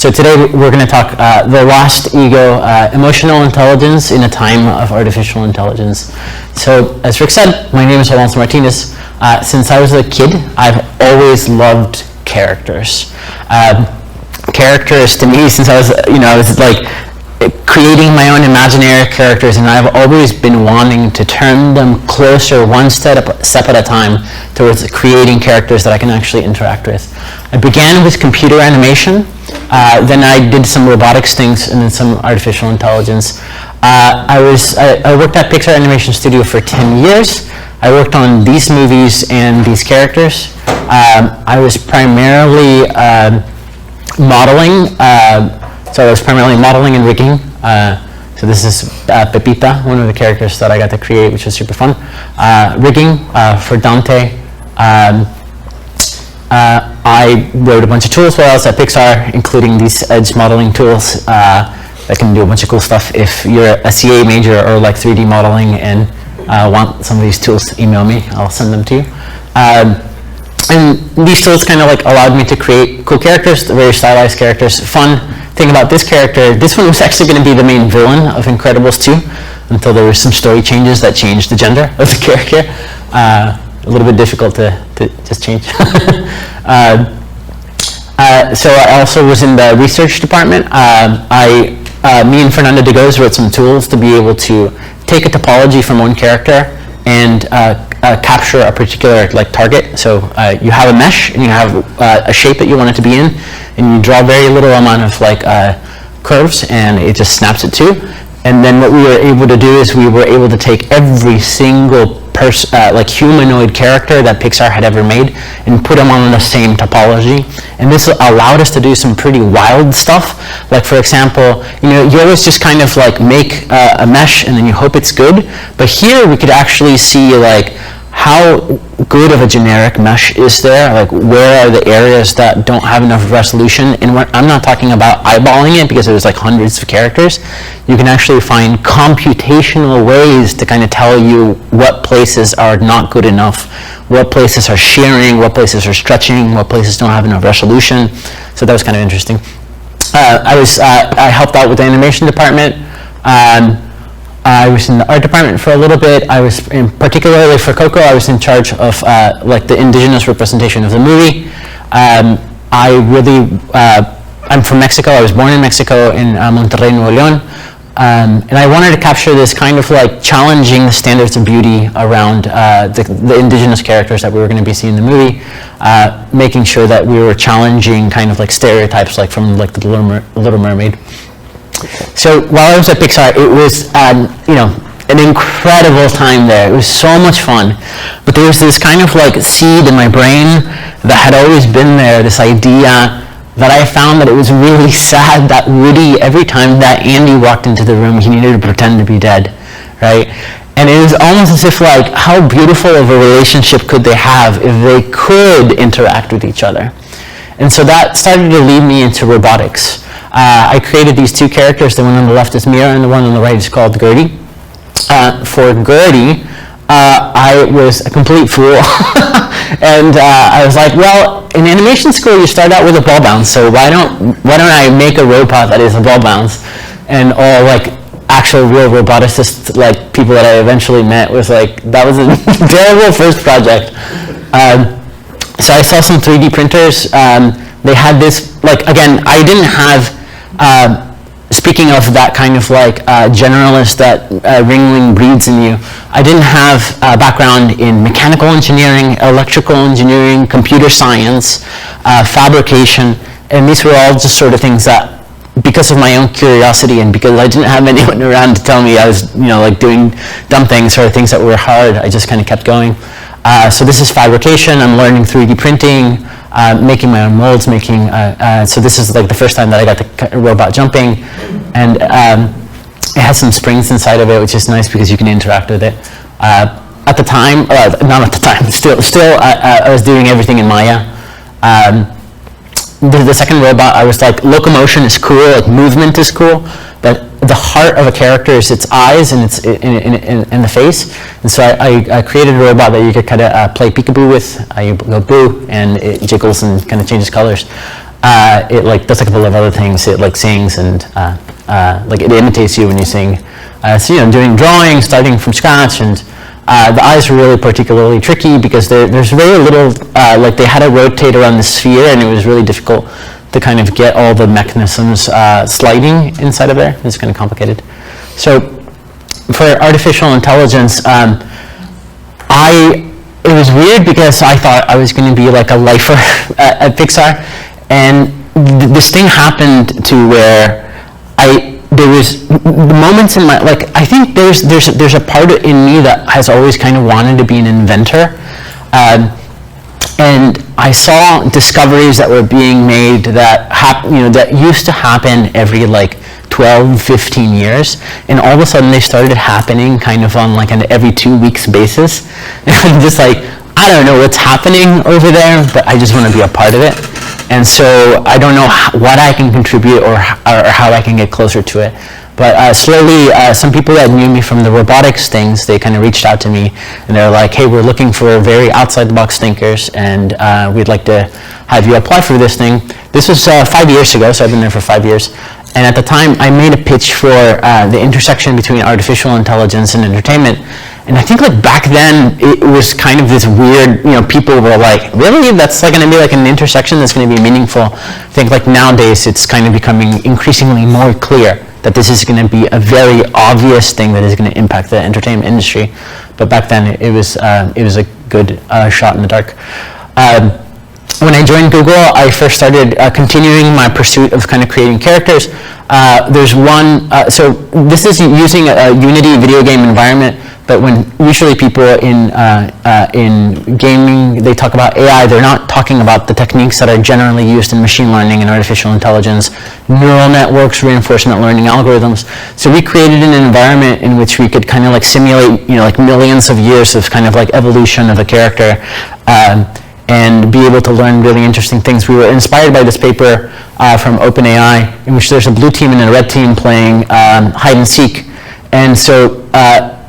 So today we're going to talk the lost ego, emotional intelligence in a time of artificial intelligence. So as Rick said, my name is Alonso Martinez. Since I was a kid, I've always loved characters. Characters to me, since I was like creating my own imaginary characters, and I've always been wanting to turn them closer one step at a time towards creating characters that I can actually interact with. I began with computer animation, then I did some robotics things, and then some artificial intelligence. I worked at Pixar Animation Studio for 10 years. I worked on these movies and these characters. I was primarily modeling. So I was primarily modeling and rigging. So this is Pepita, one of the characters that I got to create, which was super fun. Rigging for Dante. I wrote a bunch of tools while I was at Pixar, including these edge modeling tools that can do a bunch of cool stuff. If you're a CA major or like 3D modeling and want some of these tools, email me. I'll send them to you. And these tools kind of like allowed me to create cool characters, very stylized characters. Fun thing about this character, this one was actually going to be the main villain of Incredibles 2 until there were some story changes that changed the gender of the character. A little bit difficult to just change. So I also was in the research department. Me and Fernando de Goes wrote some tools to be able to take a topology from one character and capture a particular target. So you have a mesh and you have a shape that you want it to be in, and you draw very little amount of curves, and it just snaps it to. And then what we were able to do is we were able to take every single humanoid character that Pixar had ever made and put them on the same topology. And this allowed us to do some pretty wild stuff. Like, for example, you always just kind of make a mesh and then you hope it's good. But here we could actually see how good of a generic mesh is there, where are the areas that don't have enough resolution. And I'm not talking about eyeballing it because there's hundreds of characters. You can actually find computational ways to kind of tell you what places are not good enough, what places are shearing, what places are stretching, what places don't have enough resolution. So that was kind of interesting. I helped out with the animation department. I was in the art department for a little bit. I was particularly for Coco, I was in charge of the indigenous representation of the movie. I'm from Mexico. I was born in Mexico in Monterrey, Nuevo León. And I wanted to capture this kind of challenging the standards of beauty around the indigenous characters that we were going to be seeing in the movie, making sure that we were challenging kind of stereotypes from the Little Mermaid. So while I was at Pixar, it was an incredible time there. It was so much fun. But there was this kind of seed in my brain that had always been there, this idea that I found that it was really sad that Woody, every time that Andy walked into the room, he needed to pretend to be dead, right? And it was almost as if how beautiful of a relationship could they have if they could interact with each other. And so that started to lead me into robotics. I created these two characters. The one on the left is Mira, and the one on the right is called Gertie. For Gertie, I was a complete fool. And I was like, well, in animation school, you start out with a ball bounce, so why don't I make a robot that is a ball bounce? And all actual real roboticists, people that I eventually met, was that was a terrible first project. So I saw some 3D printers. They had this, again, I didn't have, speaking of that kind of generalist that Ringling breeds in you, I didn't have a background in mechanical engineering, electrical engineering, computer science, fabrication, and these were all just sort of things that, because of my own curiosity and because I didn't have anyone around to tell me I was, doing dumb things or things that were hard, I just kind of kept going. So this is fabrication. I'm learning 3D printing, making my own molds, so this is the first time that I got the robot jumping, and it has some springs inside of it, which is nice because you can interact with it. At the time, not at the time, still I was doing everything in Maya. The second robot, I was locomotion is cool, movement is cool, but the heart of a character is its eyes and its in the face. And so I created a robot that you could kind of play peekaboo with. You go boo, and it jiggles and kind of changes colors. it like does a couple of other things. It like sings and like it imitates you when you sing. So doing drawing, starting from scratch, and the eyes were really particularly tricky because there's very little, like they had to rotate around the sphere, and it was really difficult to kind of get all the mechanisms sliding inside of there. It's kind of complicated. So for artificial intelligence, it was weird because I thought I was going to be like a lifer at Pixar, and this thing happened to where there was moments in my, like, I think there's a part in me that has always kind of wanted to be an inventor, and I saw discoveries that were being made that that used to happen every like 12, 15 years, and all of a sudden they started happening kind of on like an every 2 weeks basis. And I'm just like, I don't know what's happening over there, but I just want to be a part of it. And so I don't know what I can contribute or how I can get closer to it. But slowly, some people that knew me from the robotics things, they kind of reached out to me, and they're like, hey, we're looking for very outside-the-box thinkers, and we'd like to have you apply for this thing. This was 5 years ago, so I've been there for 5 years. And at the time, I made a pitch for the intersection between artificial intelligence and entertainment. And I think like back then, it was kind of this weird, people were like, really? That's like gonna be like an intersection that's gonna be meaningful. I think like nowadays, it's kind of becoming increasingly more clear that this is gonna be a very obvious thing that is gonna impact the entertainment industry. But back then, it was a good shot in the dark. When I joined Google, I first started continuing my pursuit of kind of creating characters. There's one, so this is using a Unity video game environment, but when usually people in gaming, they talk about AI, they're not talking about the techniques that are generally used in machine learning and artificial intelligence, neural networks, reinforcement learning algorithms. So we created an environment in which we could kind of like simulate, like millions of years of kind of like evolution of a character, and be able to learn really interesting things. We were inspired by this paper from OpenAI, in which there's a blue team and a red team playing hide and seek. And so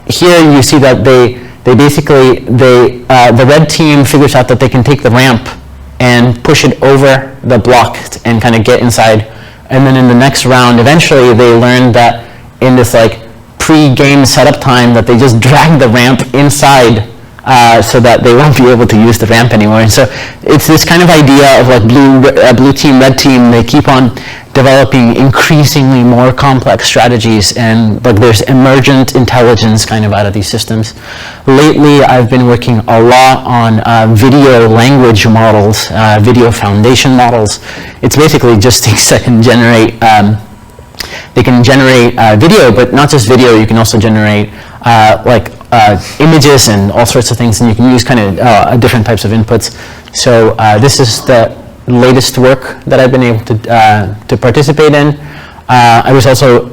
here you see that the red team figures out that they can take the ramp and push it over the block and kind of get inside. And then in the next round, eventually they learn that in this like pre-game setup time that they just drag the ramp inside so that they won't be able to use the ramp anymore. And so it's this kind of idea of like blue team, red team. They keep on developing increasingly more complex strategies, and like there's emergent intelligence kind of out of these systems. Lately, I've been working a lot on video language models, video foundation models. It's basically just things that can generate. They can generate video, but not just video. You can also generate images and all sorts of things, and you can use kind of different types of inputs. So this is the latest work that I've been able to participate in. I was also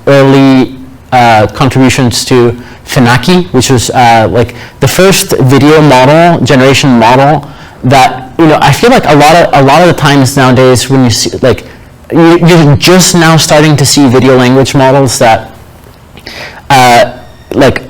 early contributions to Phenaki, which was like the first video model, generation model that, I feel like a lot of the times nowadays when you see, like, you're just now starting to see video language models that, like,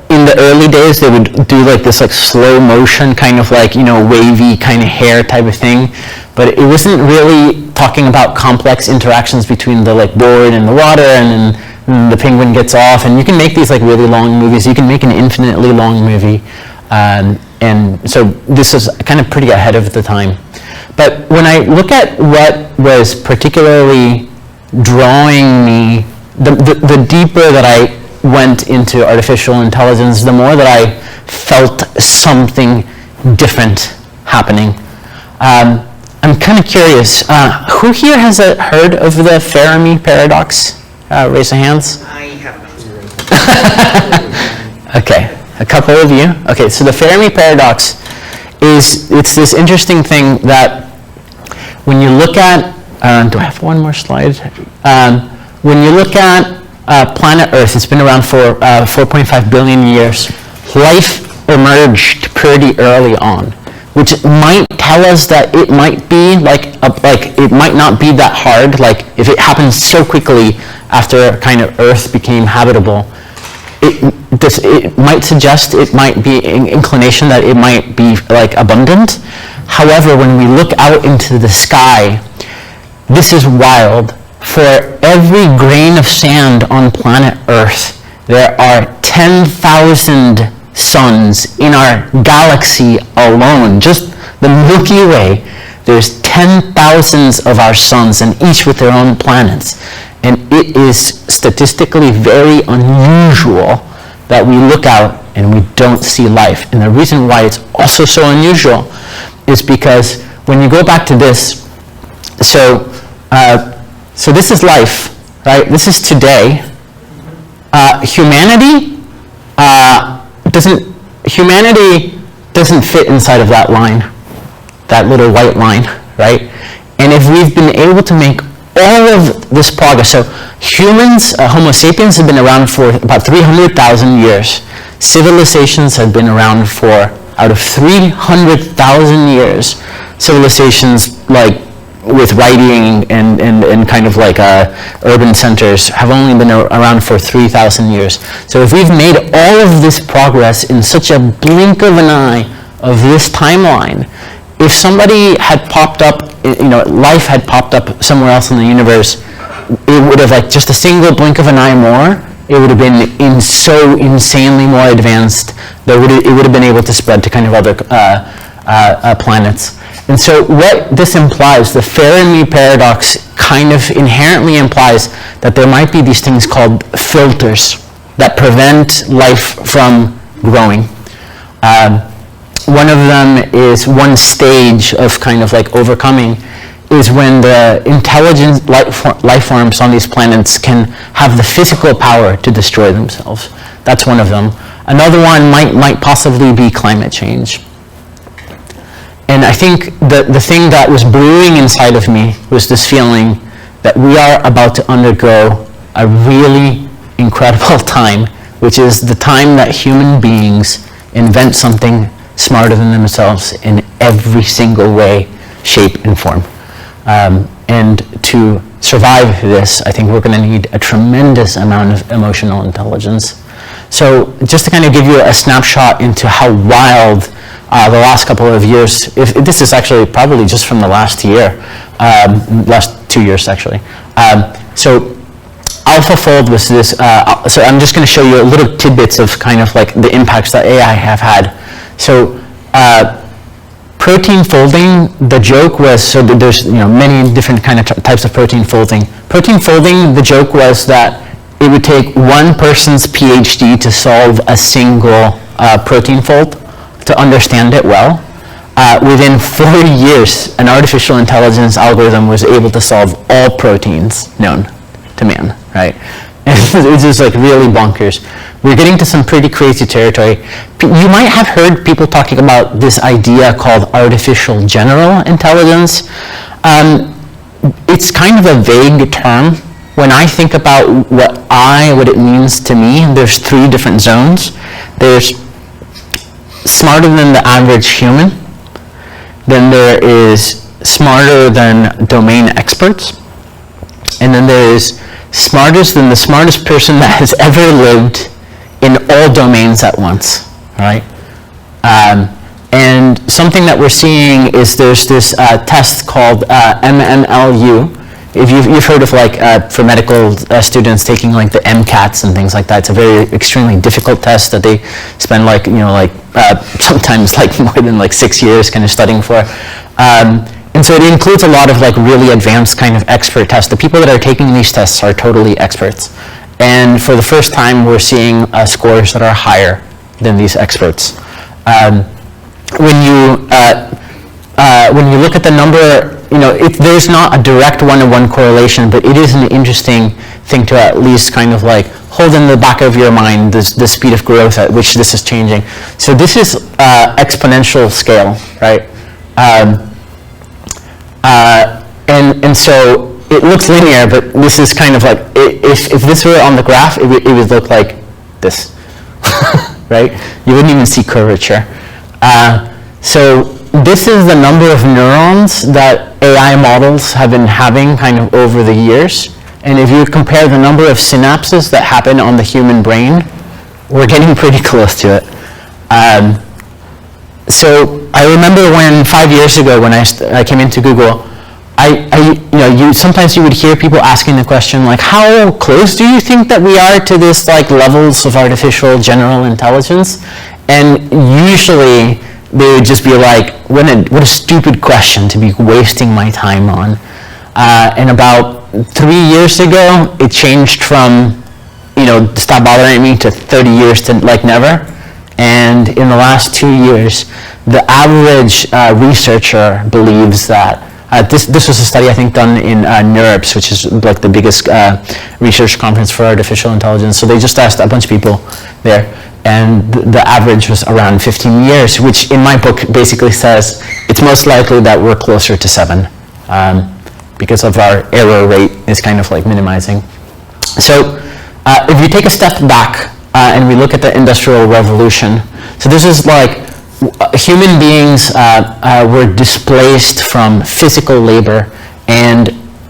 in the early days, they would do like this like slow motion kind of like, wavy kind of hair type of thing. But it wasn't really talking about complex interactions between the like board and the water, and then the penguin gets off. And you can make these like really long movies. You can make an infinitely long movie. And so this is kind of pretty ahead of the time. But when I look at what was particularly drawing me, the deeper that I went into artificial intelligence, the more that I felt something different happening. I'm kind of curious, who here has heard of the Fermi paradox? Raise your hands. I have not. Okay, a couple of you. Okay, so the Fermi paradox it's this interesting thing that when you look at, do I have one more slide? When you look at planet Earth, it's been around for 4.5 billion years. Life emerged pretty early on, which might tell us that it might be like it might not be that hard. Like if it happens so quickly after kind of Earth became habitable, it might suggest, it might be an inclination that it might be like abundant. However, when we look out into the sky, this is wild. For every grain of sand on planet Earth, there are 10,000 suns in our galaxy alone. Just the Milky Way, there's 10,000s of our suns, and each with their own planets. And it is statistically very unusual that we look out and we don't see life. And the reason why it's also so unusual is because when you go back to this, so this is life, right? This is today. Humanity doesn't fit inside of that line, that little white line, right? And if we've been able to make all of this progress, so humans, Homo sapiens, have been around for about 300,000 years. Civilizations have been around for, out of 300,000 years, civilizations like with writing and kind of like urban centers have only been around for 3,000 years. So if we've made all of this progress in such a blink of an eye of this timeline, if somebody had popped up, life had popped up somewhere else in the universe, it would have, like, just a single blink of an eye more, it would have been so insanely more advanced that it would have been able to spread to kind of other planets. And so what this implies, the Fermi paradox kind of inherently implies that there might be these things called filters that prevent life from growing. One of them is, one stage of kind of like overcoming is when the intelligent life forms on these planets can have the physical power to destroy themselves. That's one of them. Another one might possibly be climate change. And I think the thing that was brewing inside of me was this feeling that we are about to undergo a really incredible time, which is the time that human beings invent something smarter than themselves in every single way, shape, and form. And to survive this, I think we're going to need a tremendous amount of emotional intelligence. So just to kind of give you a snapshot into how wild the last couple of years, if this is actually probably just from the last year, last 2 years actually. So AlphaFold was this, so I'm just going to show you a little tidbits of kind of like the impacts that AI have had. So protein folding, the joke was, so there's many different kind of types of protein folding. Protein folding, the joke was that it would take one person's PhD to solve a single protein fold, to understand it well. Within 40 years, an artificial intelligence algorithm was able to solve all proteins known to man, right? It's just like really bonkers. We're getting to some pretty crazy territory. You might have heard people talking about this idea called artificial general intelligence. It's kind of a vague term. When I think about what it means to me, there's 3 different zones. There's smarter than the average human. Then there is smarter than domain experts. And then there is smarter than the smartest person that has ever lived in all domains at once, right? And something that we're seeing is there's this test called MMLU. If you've heard of, like, for medical students taking like the MCATs and things like that, it's a very extremely difficult test that they spend sometimes like more than like 6 years kind of studying for. And so it includes a lot of like really advanced kind of expert tests. The people that are taking these tests are totally experts. And for the first time, we're seeing scores that are higher than these experts. When you look at the number, there's not a direct one-to-one correlation, but it is an interesting thing to at least kind of like hold in the back of your mind the speed of growth at which this is changing. So this is exponential scale, right? And so it looks linear, but this is kind of like, if this were on the graph, it would look like this, right? You wouldn't even see curvature. So this is the number of neurons that AI models have been having kind of over the years. And if you compare the number of synapses that happen on the human brain we're getting pretty close to it. So I remember when 5 years ago when I came into Google, sometimes you would hear people asking the question like, how close do you think that we are to this like levels of artificial general intelligence? And usually they would just be like, what a stupid question to be wasting my time on. And about 3 years ago, it changed from, stop bothering me to 30 years to like never. And in the last 2 years, the average researcher believes that this was a study I think done in NeurIPS, which is like the biggest research conference for artificial intelligence. So they just asked a bunch of people there, and the average was around 15 years, which in my book basically says it's most likely that we're closer to 7 because of our error rate is kind of like minimizing. So if you take a step back and we look at the Industrial Revolution, so this is like human beings were displaced from physical labor, and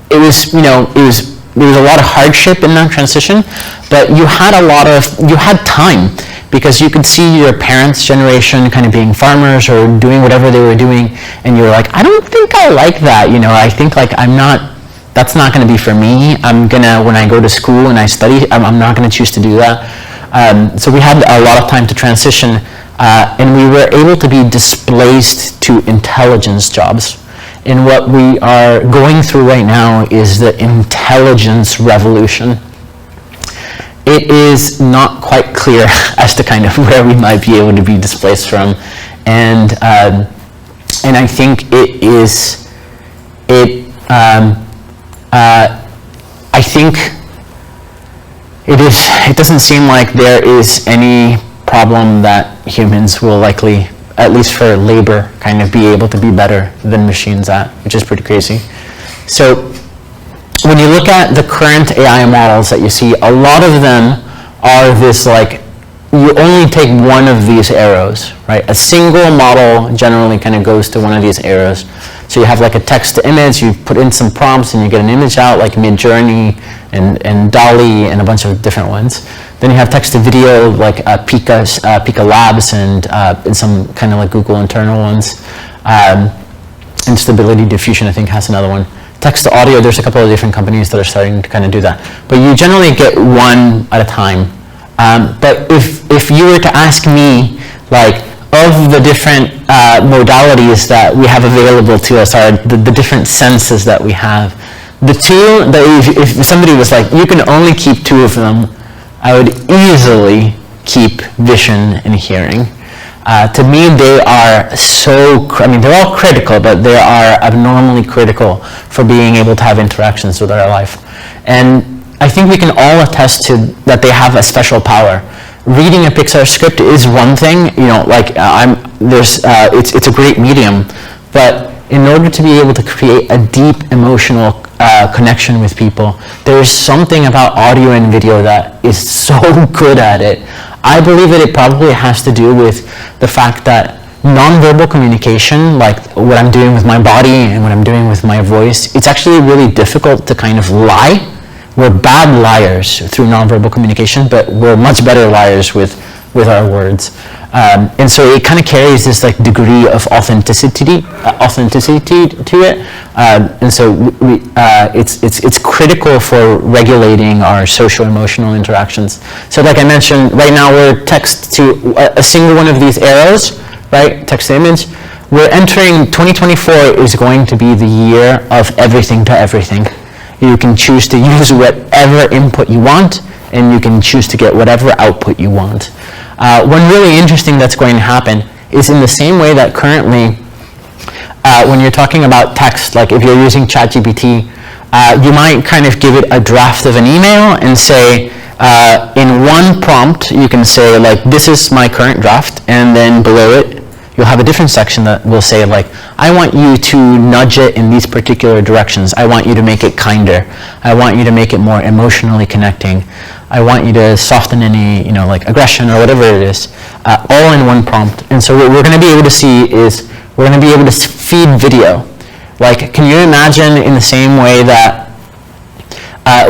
it was there was a lot of hardship in that transition, but you had time, because you could see your parents' generation kind of being farmers or doing whatever they were doing, and you were like, I don't think I like that, I think like that's not going to be for me. When I go to school and I study, I'm not going to choose to do that. So we had a lot of time to transition, and we were able to be displaced to intelligence jobs. And what we are going through right now is the intelligence revolution. It is not quite clear as to kind of where we might be able to be displaced from, and I think it doesn't seem like there is any problem that humans will likely, at least for labor, kind of be able to be better than machines at, which is pretty crazy. So when you look at the current AI models that you see, a lot of them are this like, you only take one of these arrows, right? A single model generally kind of goes to one of these arrows. So you have like a text to image, you put in some prompts and you get an image out, like Midjourney and DALL-E and a bunch of different ones. Then you have text to video, like Pika Labs and some kind of like Google internal ones. And Stability Diffusion, I think, has another one. Text to audio, there's a couple of different companies that are starting to kind of do that. But you generally get one at a time. But if you were to ask me, like, of the different modalities that we have available to us, are the different senses that we have, the two that if somebody was like, you can only keep 2 of them, I would easily keep vision and hearing. To me, they are they're all critical, but they are abnormally critical for being able to have interactions with our life. And I think we can all attest to that they have a special power. Reading a Pixar script is one thing, it's a great medium, but in order to be able to create a deep emotional connection with people, there's something about audio and video that is so good at it. I believe that it probably has to do with the fact that nonverbal communication, like what I'm doing with my body and what I'm doing with my voice, it's actually really difficult to kind of lie. We're bad liars through nonverbal communication, but we're much better liars with our words. And so it kind of carries this like degree of authenticity to it. And so it's critical for regulating our social emotional interactions. So like I mentioned, right now we're text to a single one of these arrows, right? Text to image. We're entering 2024 is going to be the year of everything to everything. You can choose to use whatever input you want, and you can choose to get whatever output you want. One really interesting that's going to happen is in the same way that currently, when you're talking about text, like if you're using ChatGPT, you might kind of give it a draft of an email and say, in one prompt, you can say like, this is my current draft, and then below it, you'll have a different section that will say like, I want you to nudge it in these particular directions. I want you to make it kinder. I want you to make it more emotionally connecting. I want you to soften any, like aggression or whatever it is, all in one prompt. And so what we're going to be able to see is we're going to be able to feed video. Like, can you imagine in the same way that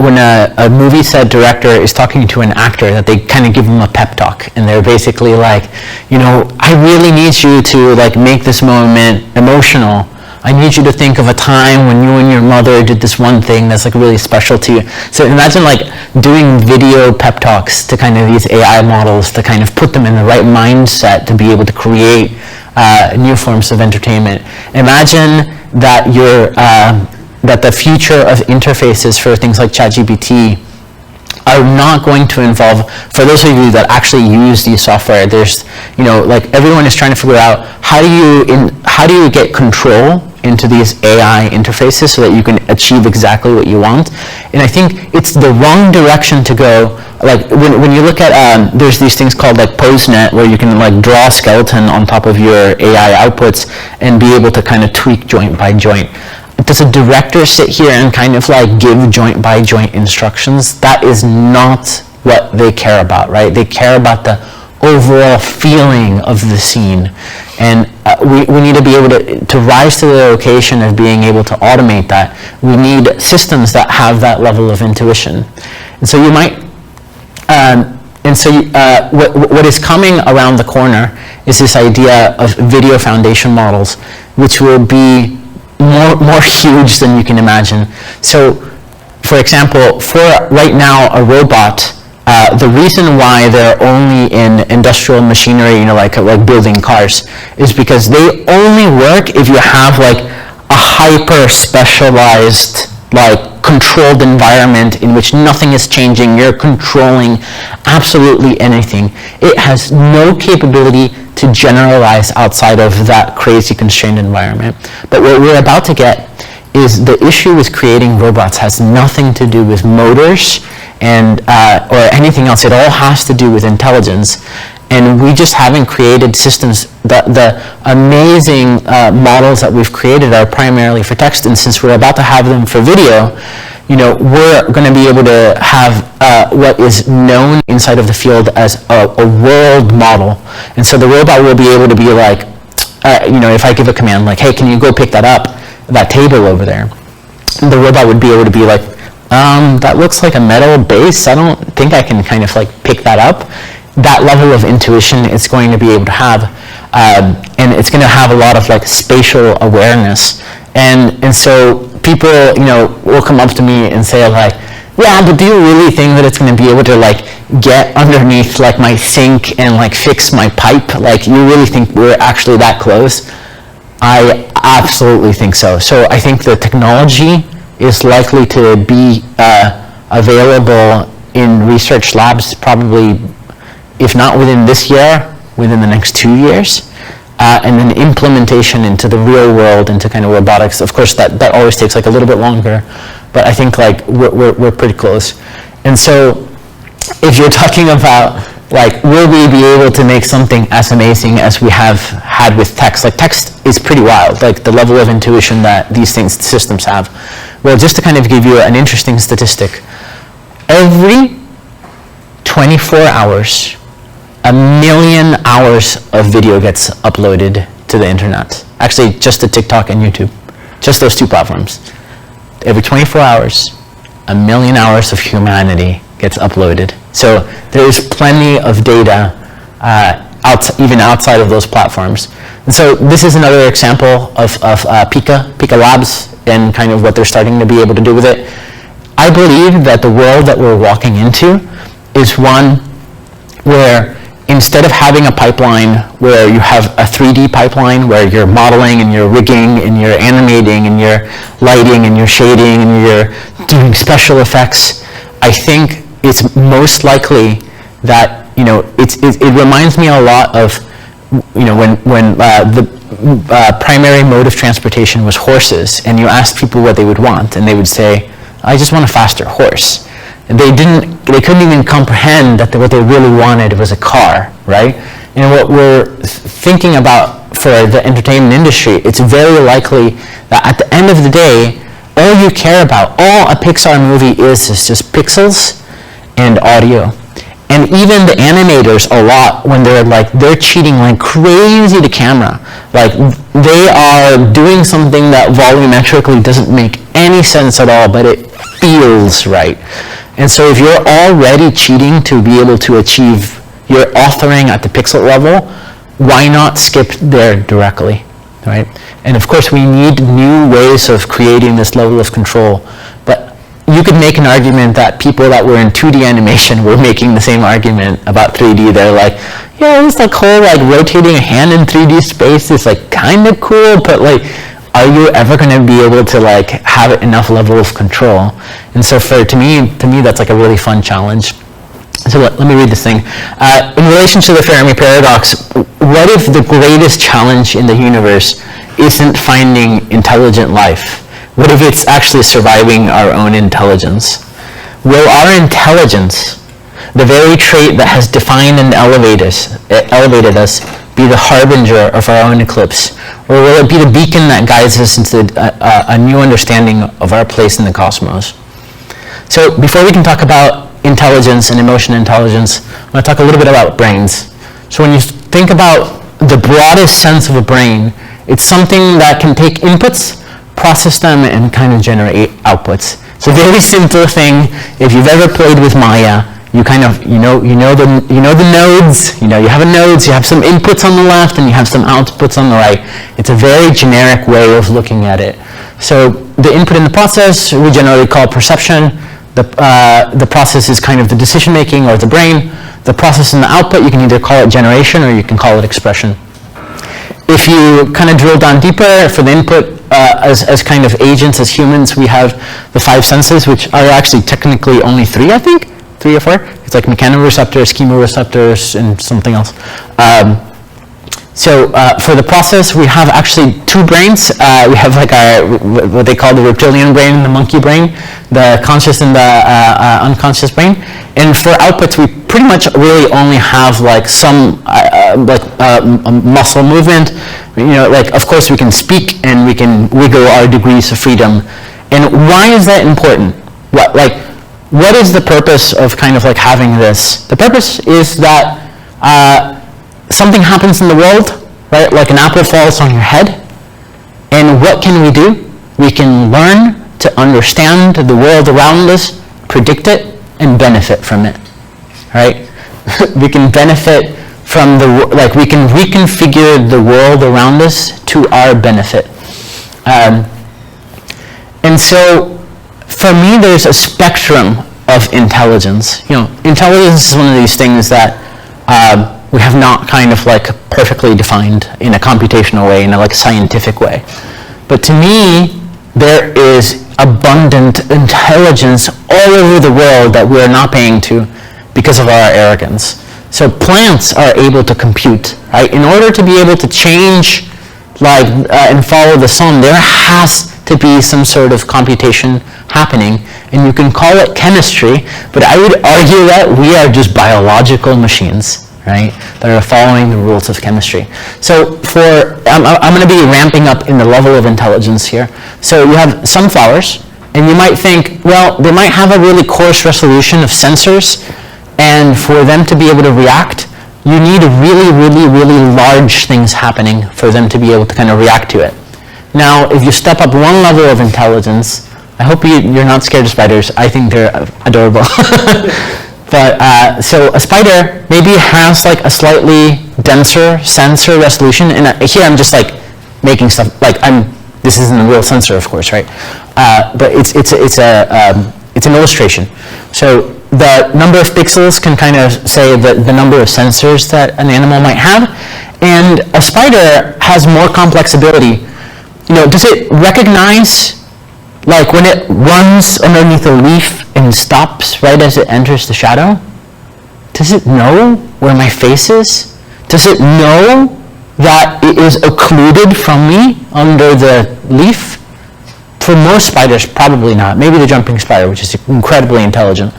when a movie set director is talking to an actor, that they kind of give them a pep talk, and they're basically like, I really need you to like make this moment emotional. I need you to think of a time when you and your mother did this one thing that's like really special to you. So imagine like doing video pep talks to kind of these AI models to kind of put them in the right mindset to be able to create new forms of entertainment. Imagine that that the future of interfaces for things like ChatGPT are not going to involve, for those of you that actually use these software, there's, like everyone is trying to figure out how do you get control into these AI interfaces so that you can achieve exactly what you want. And I think it's the wrong direction to go. Like when you look at, there's these things called like PoseNet, where you can like draw a skeleton on top of your AI outputs and be able to kind of tweak joint by joint. Does a director sit here and kind of like give joint by joint instructions? That is not what they care about, right? They care about the overall feeling of the scene. And we need to be able to rise to the occasion of being able to automate that. We need systems that have that level of intuition. And so you might, what is coming around the corner is this idea of video foundation models, which will be more huge than you can imagine. So, for example, for right now a robot, the reason why they're only in industrial machinery, like building cars, is because they only work if you have like a hyper specialized, like controlled environment in which nothing is changing. You're controlling absolutely anything. It has no capability to generalize outside of that crazy constrained environment. But what we're about to get is the issue with creating robots has nothing to do with motors and or anything else. It all has to do with intelligence. And we just haven't created systems. The amazing models that we've created are primarily for text, and since we're about to have them for video, we're going to be able to have what is known inside of the field as a world model. And so the robot will be able to be like, if I give a command like, hey, can you go pick that up, that table over there, the robot would be able to be like, that looks like a metal base. I don't think I can kind of like pick that up. That level of intuition it's going to be able to have, and it's going to have a lot of like spatial awareness. And so people, will come up to me and say like, yeah, but do you really think that it's going to be able to like get underneath like my sink and like fix my pipe? Like, you really think we're actually that close? I absolutely think so. So I think the technology is likely to be available in research labs probably, if not within this year, within the next 2 years. And then implementation into the real world, into kind of robotics. Of course, that always takes like a little bit longer, but I think like we're pretty close. And so if you're talking about like, will we be able to make something as amazing as we have had with text? Like, text is pretty wild, like the level of intuition that these systems have. Well, just to kind of give you an interesting statistic, every 24 hours, 1 million hours of video gets uploaded to the internet. Actually, just to TikTok and YouTube, just those two platforms. Every 24 hours, 1 million hours of humanity gets uploaded. So there is plenty of data even outside of those platforms. And so this is another example of Pika Labs and kind of what they're starting to be able to do with it. I believe that the world that we're walking into is one where instead of having a pipeline where you have a 3D pipeline where you're modeling and you're rigging and you're animating and you're lighting and you're shading and you're doing special effects, I think it's most likely that, it reminds me a lot of, when the primary mode of transportation was horses, and you asked people what they would want, and they would say, I just want a faster horse. And they couldn't even comprehend that what they really wanted was a car, right? And what we're thinking about for the entertainment industry, it's very likely that at the end of the day, all you care about, all a Pixar movie is just pixels and audio. And even the animators a lot, when they're cheating like crazy to camera. Like they are doing something that volumetrically doesn't make any sense at all, but it feels right. And so if you're already cheating to be able to achieve your authoring at the pixel level, why not skip there directly, right? And of course we need new ways of creating this level of control. But you could make an argument that people that were in 2D animation were making the same argument about 3D. They're like, yeah, this like whole like rotating a hand in 3D space is like kind of cool, but like, are you ever going to be able to like have enough level of control? And so to me, that's like a really fun challenge. So let me read this thing. In relation to the Fermi paradox, what if the greatest challenge in the universe isn't finding intelligent life? What if it's actually surviving our own intelligence? Will our intelligence, the very trait that has defined and elevated us, be the harbinger of our own eclipse? Or will it be the beacon that guides us into a new understanding of our place in the cosmos? So before we can talk about intelligence and emotion intelligence, I want to talk a little bit about brains. So when you think about the broadest sense of a brain, it's something that can take inputs, process them, and kind of generate outputs. So very simple thing. If you've ever played with Maya, you kind of you know the nodes. You have nodes. You have some inputs on the left, and you have some outputs on the right. It's a very generic way of looking at it. So the input in the process we generally call perception. The process is kind of the decision making or the brain. The process in the output, you can either call it generation or you can call it expression. If you kind of drill down deeper for the input, as kind of agents, as humans, we have the 5 senses, which are actually technically only 3, I think, 3 or 4. It's like mechanoreceptors, chemoreceptors, and something else. So for the process, we have actually 2 brains. We have like what they call the reptilian brain and the monkey brain, the conscious and the unconscious brain. And for outputs, we pretty much really only have like some muscle movement. Like of course we can speak and we can wiggle our degrees of freedom. And why is that important? What is the purpose of kind of like having this? The purpose is that something happens in the world, right? Like an apple falls on your head. And what can we do? We can learn to understand the world around us, predict it, and benefit from it, right? We can benefit from we can reconfigure the world around us to our benefit. And so, for me, there's a spectrum of intelligence. Intelligence is one of these things that we have not kind of like perfectly defined in a computational way, in a like scientific way. But to me, there is abundant intelligence all over the world that we're not paying to because of our arrogance. So plants are able to compute, right? In order to be able to change and follow the sun, there has to be some sort of computation happening, and you can call it chemistry, but I would argue that we are just biological machines, right, that are following the rules of chemistry. So I'm going to be ramping up in the level of intelligence here. So you have sunflowers, and you might think, well, they might have a really coarse resolution of sensors, and for them to be able to react, you need really, really, really large things happening for them to be able to kind of react to it. Now, if you step up one level of intelligence, I hope you're not scared of spiders. I think they're adorable. But so a spider maybe has like a slightly denser sensor resolution, and here I'm just like making stuff this isn't a real sensor, of course, right? But it's an illustration. So the number of pixels can kind of say the number of sensors that an animal might have, and a spider has more complex ability. Does it recognize like when it runs underneath a leaf and stops right as it enters the shadow? Does it know where my face is? Does it know that it is occluded from me under the leaf? For most spiders, probably not. Maybe the jumping spider, which is incredibly intelligent.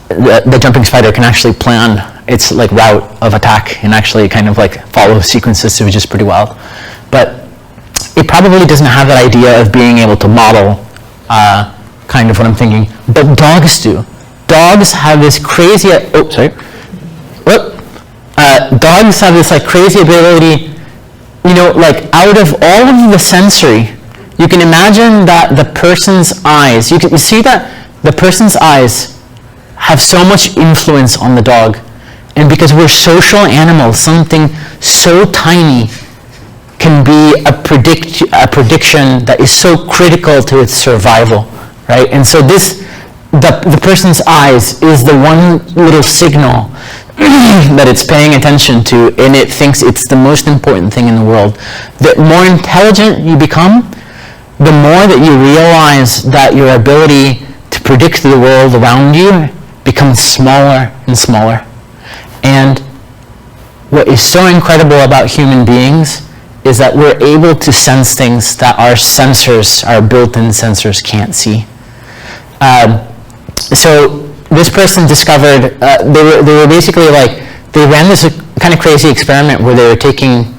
The jumping spider can actually plan its like route of attack and actually kind of like follow sequences, which is pretty wild. But it probably doesn't have that idea of being able to model kind of what I'm thinking. But dogs do. dogs have this crazy, dogs have this like crazy ability, like out of all of the sensory, you can imagine that the person's eyes, you see that the person's eyes have so much influence on the dog. And because we're social animals, something so tiny can be a prediction that is so critical to its survival, right? And so the person's eyes is the one little signal that it's paying attention to, and it thinks it's the most important thing in the world. The more intelligent you become, the more that you realize that your ability to predict the world around you becomes smaller and smaller. And what is so incredible about human beings is that we're able to sense things that our sensors, our built-in sensors, can't see. So this person discovered, they were basically like, they ran this kind of crazy experiment where they were taking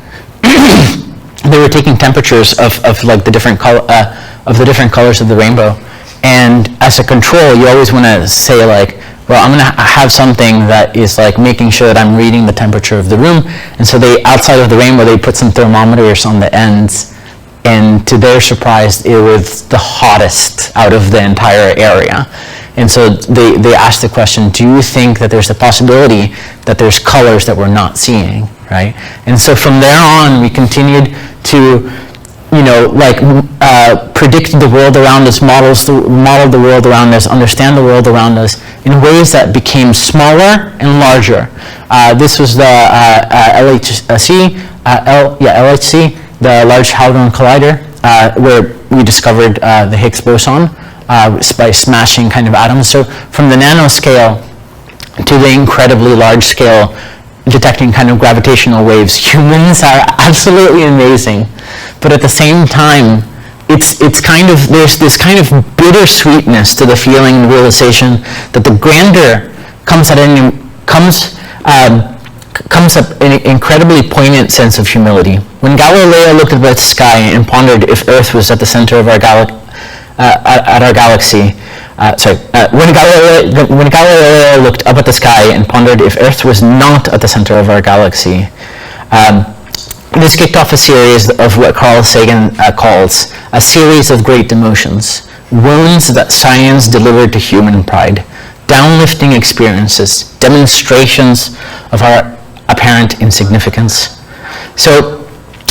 temperatures of like the different colors of the rainbow. And as a control, you always want to say like, well, I'm going to have something that is like making sure that I'm reading the temperature of the room. And so they, outside of the rainbow, they put some thermometers on the ends. And to their surprise, it was the hottest out of the entire area. And so they asked the question, do you think that there's a possibility that there's colors that we're not seeing, right? And so from there on, we continued to, predict the world around us, model the world around us, understand the world around us in ways that became smaller and larger. This was the LHC, the Large Hadron Collider, where we discovered the Higgs boson by smashing kind of atoms. So from the nanoscale to the incredibly large scale, detecting kind of gravitational waves, humans are absolutely amazing. But at the same time, it's kind of, there's this kind of bittersweetness to the feeling and realization that the grandeur comes at an incredibly poignant sense of humility. When Galileo looked at the sky and pondered if Earth was at the center of our galaxy, when Galileo looked up at the sky and pondered if Earth was not at the center of our galaxy, this kicked off a series of what Carl Sagan calls a series of great demotions, wounds that science delivered to human pride, downlifting experiences, demonstrations of our apparent insignificance. So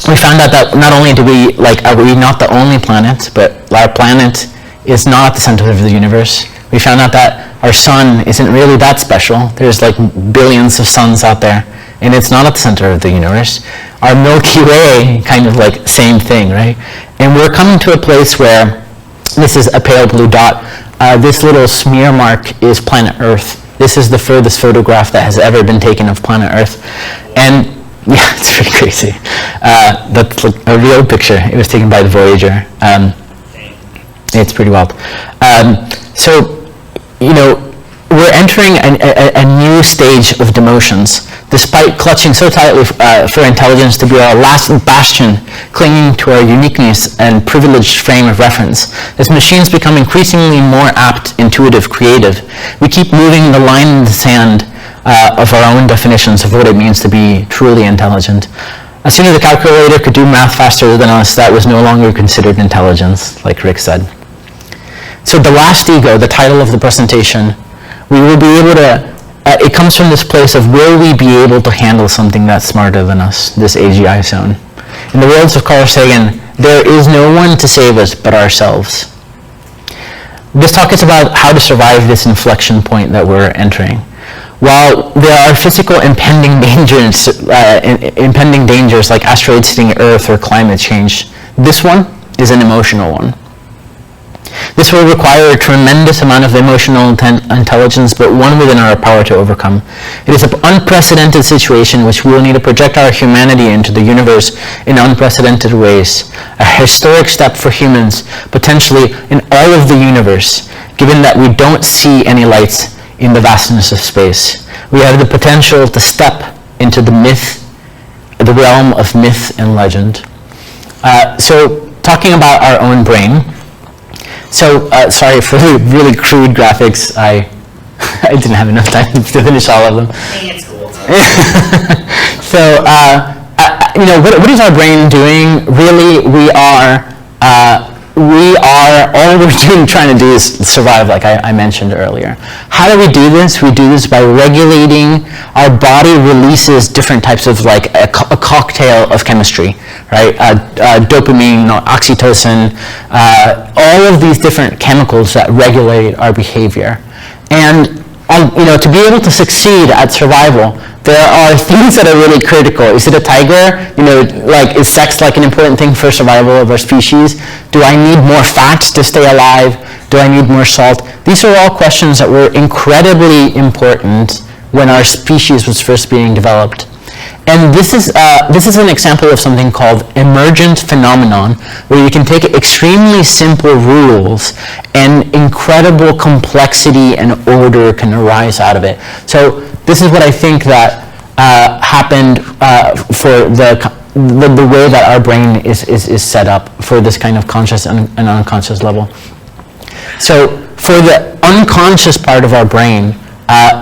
we found out that not only are we not the only planet, but our planet is not at the center of the universe. We found out that our sun isn't really that special. There's like billions of suns out there, and it's not at the center of the universe. Our Milky Way, kind of like same thing, right? And we're coming to a place where this is a pale blue dot. This little smear mark is planet Earth. This is the furthest photograph that has ever been taken of planet Earth. And yeah, it's pretty crazy. That's like a real picture. It was taken by the Voyager. It's pretty wild. We're entering a new stage of demotions. Despite clutching so tightly for intelligence to be our last bastion, clinging to our uniqueness and privileged frame of reference, as machines become increasingly more apt, intuitive, creative, we keep moving the line in the sand of our own definitions of what it means to be truly intelligent. As soon as the calculator could do math faster than us, that was no longer considered intelligence, like Rick said. So the last ego, the title of the presentation, we will be able to, it comes from this place of will we be able to handle something that's smarter than us, this AGI zone. In the words of Carl Sagan, there is no one to save us but ourselves. This talk is about how to survive this inflection point that we're entering. While there are physical impending dangers like asteroids hitting Earth or climate change, this one is an emotional one. This will require a tremendous amount of emotional intelligence, but one within our power to overcome. It is an unprecedented situation which we will need to project our humanity into the universe in unprecedented ways. A historic step for humans, potentially in all of the universe, given that we don't see any lights in the vastness of space. We have the potential to step into the realm of myth and legend. So talking about our own brain, so sorry for the really crude graphics. I I didn't have enough time to finish all of them. Being at school. So, what is our brain doing? Really, we are all we're doing, trying to do is survive, like I mentioned earlier. How do we do this? We do this by regulating. Our body releases different types of, like a cocktail of chemistry, right? Dopamine, oxytocin, all of these different chemicals that regulate our behavior. And to be able to succeed at survival, there are things that are really critical. Is it a tiger? Is sex like an important thing for survival of our species? Do I need more fat to stay alive? Do I need more salt? These are all questions that were incredibly important when our species was first being developed. And this is an example of something called emergent phenomenon, where you can take extremely simple rules and incredible complexity and order can arise out of it. So this is what I think that happened for the way that our brain is set up for this kind of conscious and unconscious level. So for the unconscious part of our brain,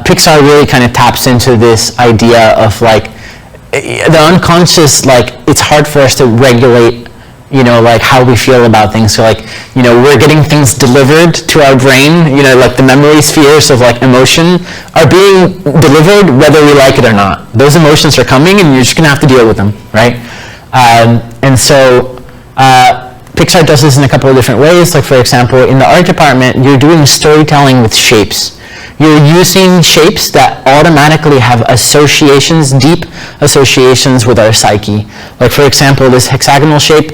Pixar really kind of taps into this idea of like the unconscious, like it's hard for us to regulate, like how we feel about things. So like, we're getting things delivered to our brain, like the memory spheres of like emotion are being delivered whether we like it or not. Those emotions are coming and you're just gonna have to deal with them, right? And so Pixar does this in a couple of different ways. Like for example, in the art department, you're doing storytelling with shapes. You're using shapes that automatically have associations, deep associations with our psyche. Like for example, this hexagonal shape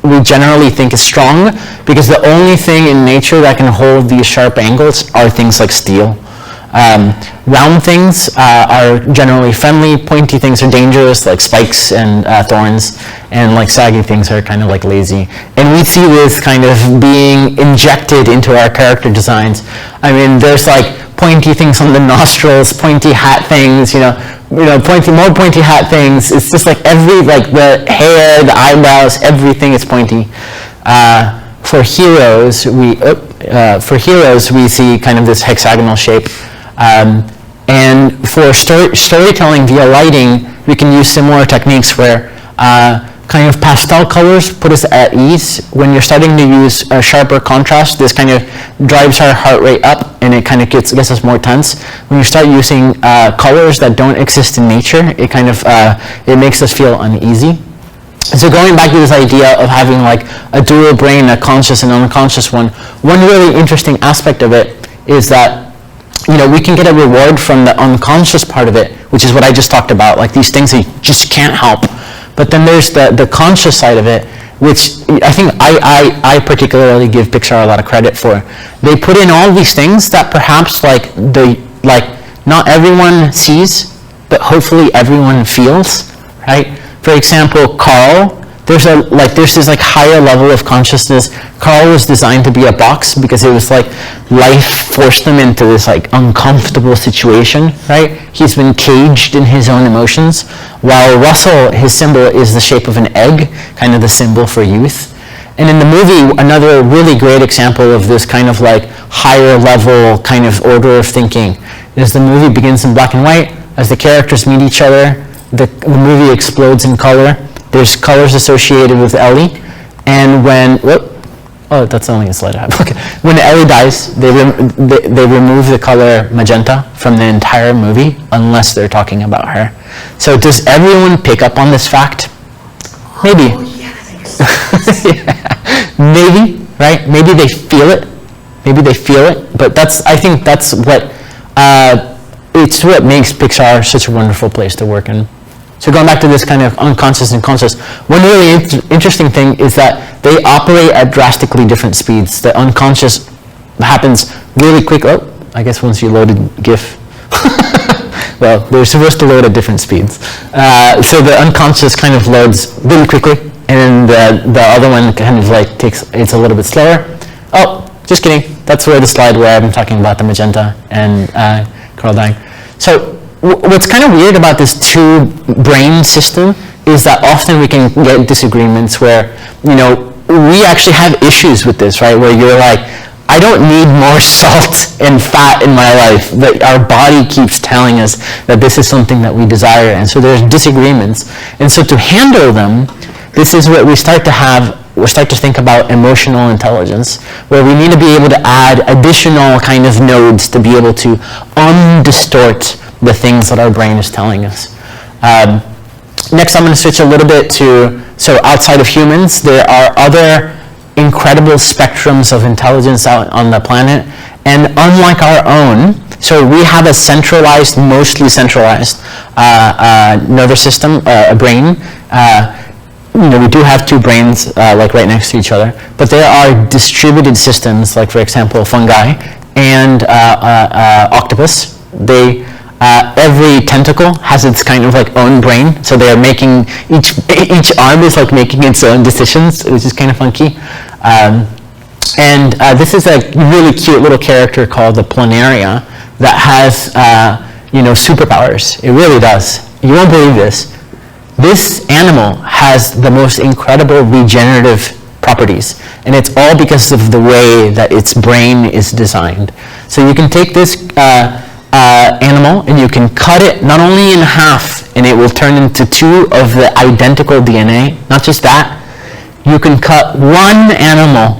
we generally think is strong because the only thing in nature that can hold these sharp angles are things like steel. Round things are generally friendly, pointy things are dangerous, like spikes and thorns, and like saggy things are kind of like lazy. And we see this kind of being injected into our character designs. I mean, there's like pointy things on the nostrils, pointy hat things, more pointy hat things. It's just like the hair, the eyebrows, everything is pointy. For heroes, we see kind of this hexagonal shape. And for storytelling via lighting, we can use similar techniques where kind of pastel colors put us at ease. When you're starting to use a sharper contrast, this kind of drives our heart rate up and it kind of gets us more tense. When you start using colors that don't exist in nature, it kind of it makes us feel uneasy. So going back to this idea of having like a dual brain, a conscious and unconscious one really interesting aspect of it is that we can get a reward from the unconscious part of it, which is what I just talked about, like these things that you just can't help. But then there's the conscious side of it, which I think I particularly give Pixar a lot of credit for. They put in all these things that perhaps not everyone sees, but hopefully everyone feels, right? For example, Carl, there's this like higher level of consciousness. Carl was designed to be a box because it was like life forced him into this like uncomfortable situation, right? He's been caged in his own emotions. While Russell, his symbol is the shape of an egg, kind of the symbol for youth. And in the movie, another really great example of this kind of like higher level kind of order of thinking is the movie begins in black and white. As the characters meet each other, the movie explodes in color. There's colors associated with Ellie, and that's only a slide I have. Okay. When Ellie dies, they remove the color magenta from the entire movie unless they're talking about her. So does everyone pick up on this fact? Maybe. Yeah. Maybe, right? Maybe they feel it. But I think that's what it's what makes Pixar such a wonderful place to work in. So going back to this kind of unconscious and conscious, one really interesting thing is that they operate at drastically different speeds. The unconscious happens really quick. Oh, I guess once you loaded GIF. Well, they're supposed to load at different speeds. So the unconscious kind of loads really quickly, and the other one kind of like it's a little bit slower. Oh, just kidding. That's where the slide where I'm talking about the magenta and Carl dying. So what's kind of weird about this two brain system is that often we can get disagreements where, we actually have issues with this, right? Where you're like, I don't need more salt and fat in my life, but our body keeps telling us that this is something that we desire, and so there's disagreements. And so to handle them, this is what we start to think about emotional intelligence, where we need to be able to add additional kind of nodes to be able to undistort the things that our brain is telling us. Next, I'm going to switch a little bit to, so outside of humans, there are other incredible spectrums of intelligence out on the planet, and unlike our own, so we have a centralized, mostly centralized nervous system, a brain. We do have two brains like right next to each other, but there are distributed systems, like for example fungi and octopus. They every tentacle has its kind of like own brain, so they are making each arm is like making its own decisions, which is kind of funky. This is a really cute little character called the Planaria that has superpowers. It really does. You won't believe this. This animal has the most incredible regenerative properties, and it's all because of the way that its brain is designed. So you can take this animal and you can cut it not only in half, and it will turn into two of the identical DNA. Not just that, you can cut one animal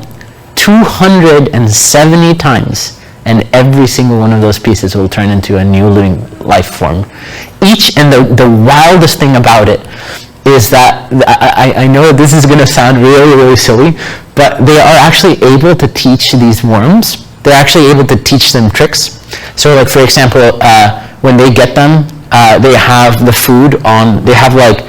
270 times, and every single one of those pieces will turn into a new living life form. And the wildest thing about it is that, I know this is going to sound really, really silly, but they are actually able to teach these worms, they're actually able to teach them tricks. So like for example, when they get them, they have the food on, they have like,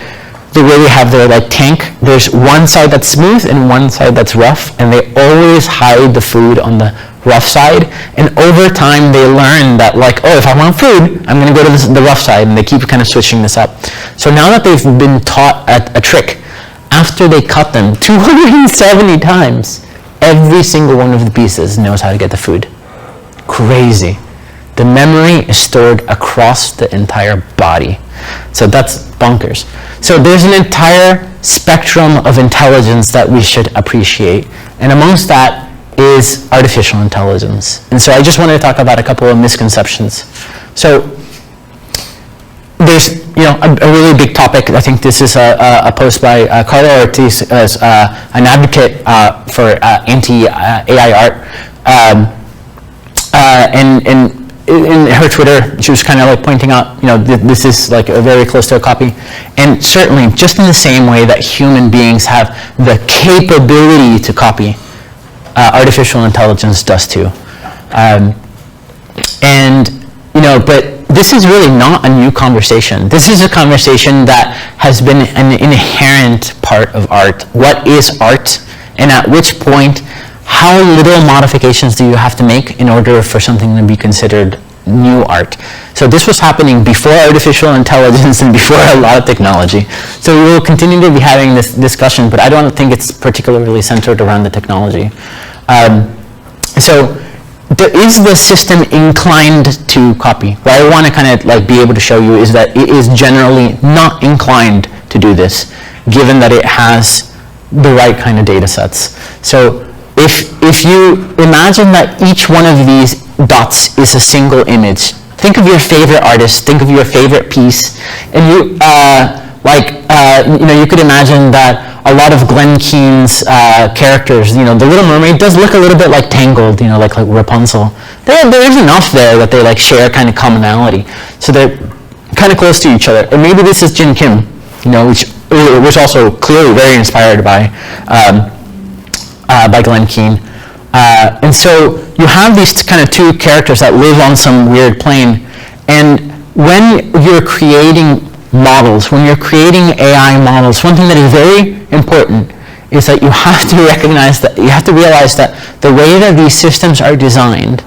the way they have their like tank, there's one side that's smooth and one side that's rough, and they always hide the food on the rough side. And over time they learn that like, oh, if I want food, I'm going to go to the rough side, and they keep kind of switching this up. So now that they've been taught a trick, after they cut them 270 times, every single one of the pieces knows how to get the food. Crazy. The memory is stored across the entire body. So that's bonkers. So there's an entire spectrum of intelligence that we should appreciate. And amongst that is artificial intelligence. And so I just wanted to talk about a couple of misconceptions. So there's a really big topic. I think this is a post by Carla Ortiz, as an advocate for anti-AI art. And in her Twitter, she was kind of like pointing out, this is like a very close to a copy. And certainly, just in the same way that human beings have the capability to copy, artificial intelligence does too. But this is really not a new conversation. This is a conversation that has been an inherent part of art. What is art? And at which point, how little modifications do you have to make in order for something to be considered new art? So this was happening before artificial intelligence and before a lot of technology. So we will continue to be having this discussion, but I don't think it's particularly centered around the technology. So is the system inclined to copy? What I want to kind of like be able to show you is that it is generally not inclined to do this, given that it has the right kind of data sets. So if you imagine that each one of these dots is a single image, think of your favorite artist, think of your favorite piece, and you could imagine that a lot of Glen Keane's characters, The Little Mermaid does look a little bit like Tangled, like Rapunzel. There is enough there that they like share kind of commonality, so they're kind of close to each other. And maybe this is Jin Kim, which was also clearly very inspired by Glen Keane. And so you have these kind of two characters that live on some weird plane, and when you're creating models, when you're creating AI models, one thing that is very important is that you have to recognize that, you have to realize that the way that these systems are designed,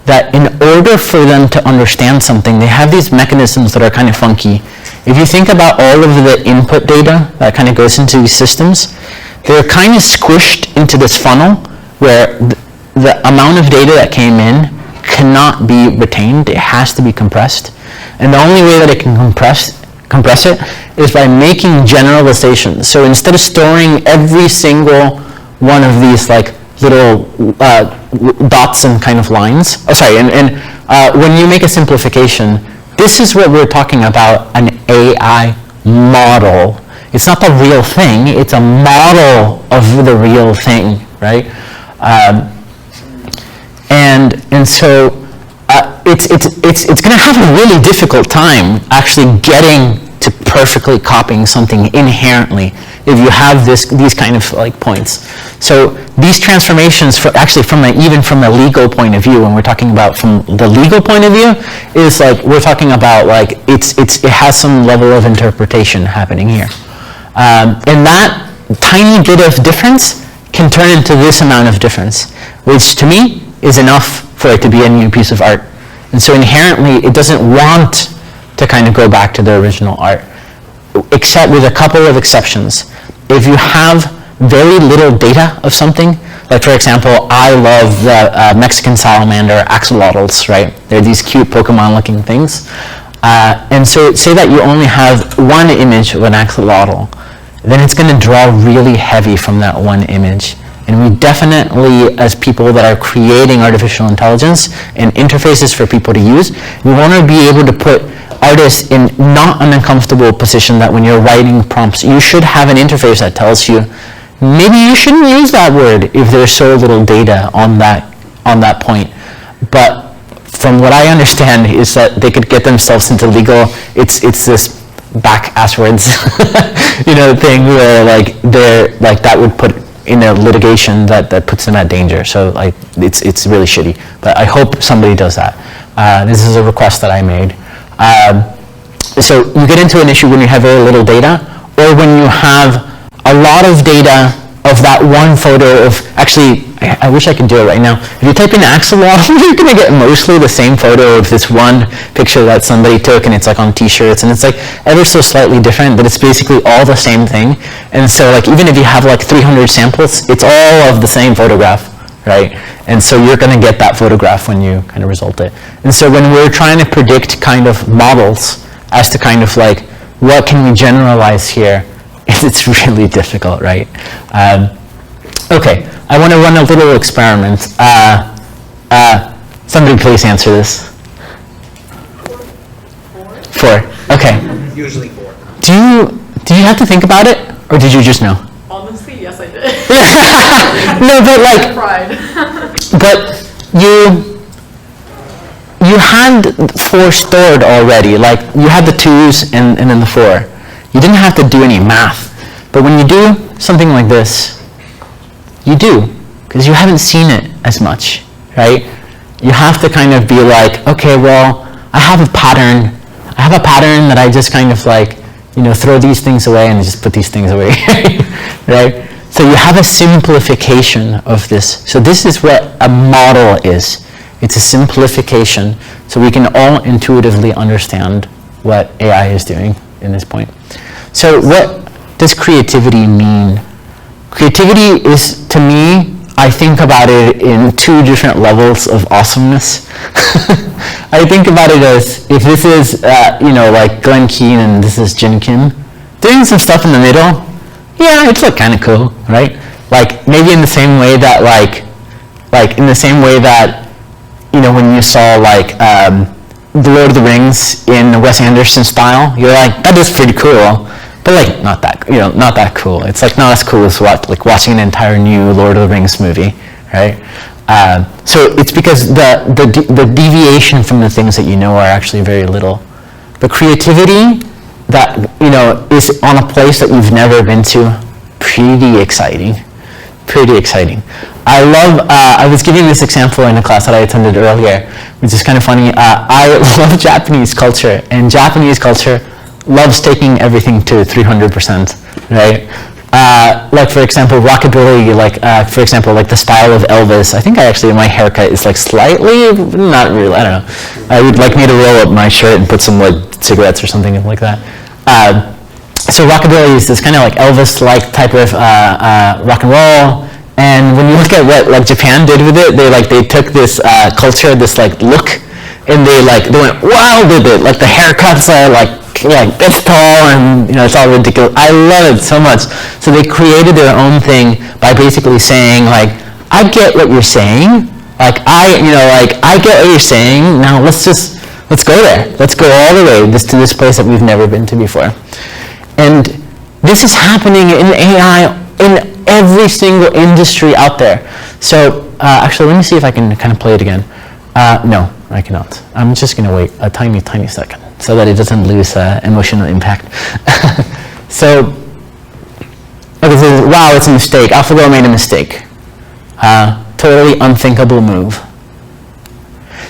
that in order for them to understand something, they have these mechanisms that are kind of funky. If you think about all of the input data that kind of goes into these systems, they're kind of squished into this funnel where the amount of data that came in cannot be retained. It has to be compressed. And the only way that it can compress it is by making generalizations. So instead of storing every single one of these like little dots and kind of lines. Oh, sorry, and when you make a simplification, this is what we're talking about, an AI model. It's not the real thing, it's a model of the real thing, right? And so it's going to have a really difficult time actually getting to perfectly copying something inherently if you have these kind of like points. So these transformations, even from a legal point of view, when we're talking about from the legal point of view, is like we're talking about like it has some level of interpretation happening here, and that tiny bit of difference can turn into this amount of difference, which to me is enough for it to be a new piece of art. And so inherently, it doesn't want to kind of go back to the original art, except with a couple of exceptions. If you have very little data of something, like for example, I love the Mexican salamander axolotls, right? They're these cute Pokemon-looking things. And so say that you only have one image of an axolotl, then it's going to draw really heavy from that one image. And we definitely, as people that are creating artificial intelligence and interfaces for people to use, we want to be able to put artists in not an uncomfortable position that when you're writing prompts, you should have an interface that tells you, maybe you shouldn't use that word if there's so little data on that point. But from what I understand is that they could get themselves into legal, it's this back asswards thing where like they're like that would put in a litigation that puts them at danger. So like it's really shitty. But I hope somebody does that. This is a request that I made. So you get into an issue when you have very little data, or when you have a lot of data of that one photo of, actually, I wish I could do it right now. If you type in axolotl, you're going to get mostly the same photo of this one picture that somebody took, and it's like on t-shirts, and it's like ever so slightly different, but it's basically all the same thing. And so like even if you have like 300 samples, it's all of the same photograph, right? And so you're going to get that photograph when you kind of result it. And so when we're trying to predict kind of models as to kind of like what can we generalize here, it's really difficult, right? Okay, I want to run a little experiment. Somebody please answer this. 4. Okay. Usually 4. Do you have to think about it, or did you just know? Honestly, yes, I did. No, but like, Pride. but you had 4 stored already. Like you had the 2s and then the 4. You didn't have to do any math. But when you do something like this, you do, because you haven't seen it as much, right? You have to kind of be like, okay, well, I have a pattern. I have a pattern that I just kind of like, throw these things away and just put these things away, right? So you have a simplification of this. So this is what a model is. It's a simplification, so we can all intuitively understand what AI is doing in this point. So what does creativity mean? Creativity is, to me, I think about it in 2 different levels of awesomeness. I think about it as, if this is, like Glenn Keane and this is Jin Kim, doing some stuff in the middle, yeah, it's like kind of cool, right? Like maybe in the same way that when you saw like The Lord of the Rings in Wes Anderson style, you're like, that is pretty cool. But like not that cool. It's like not as cool as watching an entire new Lord of the Rings movie, right? So it's because the deviation from the things that you know are actually very little. But creativity that is on a place that you've never been to, pretty exciting. I was giving this example in a class that I attended earlier, which is kind of funny. I love Japanese culture, and Japanese culture loves taking everything to 300%, right? Like for example, rockabilly, for example, the style of Elvis. I think my haircut is slightly, not really, I don't know. I would like me to roll up my shirt and put some cigarettes or something like that. So rockabilly is this kind of Elvis-like type of rock and roll. And when you look at what Japan did with it, they took this culture, this look, and they went wild with it. The haircuts are this tall, and it's all ridiculous. I love it so much. So they created their own thing by basically saying I get what you're saying. I get what you're saying. Now let's go there. Let's go all the way to this place that we've never been to before. And this is happening in AI in every single industry out there. So actually, let me see if I can kind of play it again. No, I cannot. I'm just going to wait a tiny, tiny second so that it doesn't lose emotional impact. So, okay, so, wow, it's a mistake. AlphaGo made a mistake. Totally unthinkable move.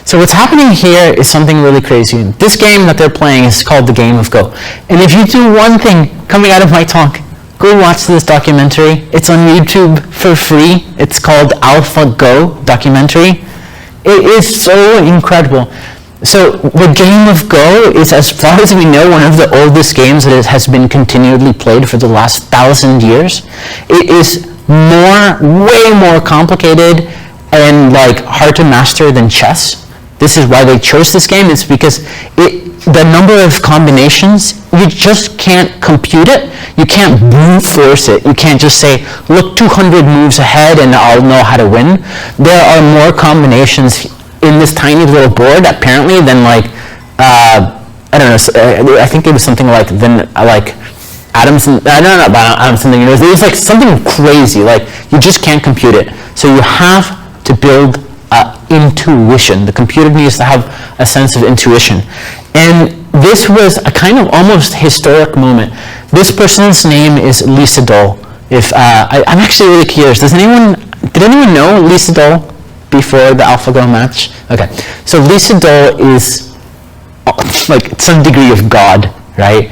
So what's happening here is something really crazy. This game that they're playing is called the Game of Go. And if you do one thing coming out of my talk, go watch this documentary. It's on YouTube for free. It's called AlphaGo documentary. It is so incredible. So the Game of Go is, as far as we know, one of the oldest games that has been continually played for the last 1,000 years. It is way more complicated and hard to master than chess. This is why they chose this game. It's because the number of combinations, you just can't compute it. You can't brute force it. You can't just say, look 200 moves ahead and I'll know how to win. There are more combinations in this tiny little board, apparently, than I don't know, I think it was something like Adamson, I don't know about Adamson, it was like something crazy, you just can't compute it. So you have to build intuition. The computer needs to have a sense of intuition. And this was a kind of almost historic moment. This person's name is Lisa Dole. I'm actually really curious, did anyone know Lisa Dole before the AlphaGo match? Okay, so Lisa Dole is some degree of God, right?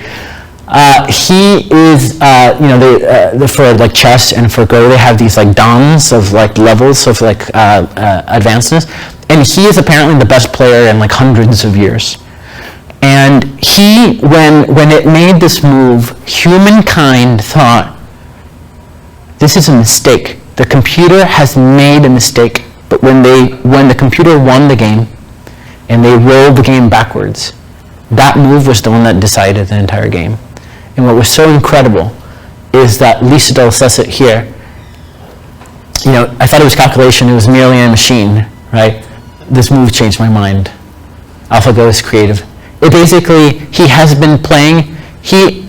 He is, for chess and for Go, they have these dons of levels of advancedness, and he is apparently the best player in hundreds of years. And when it made this move, humankind thought, this is a mistake. The computer has made a mistake. But when the computer won the game, and they rolled the game backwards, that move was the one that decided the entire game. And what was so incredible is that Lisa Dole says it here. I thought it was calculation. It was merely a machine, right? This move changed my mind. AlphaGo is creative. It basically, he has been playing.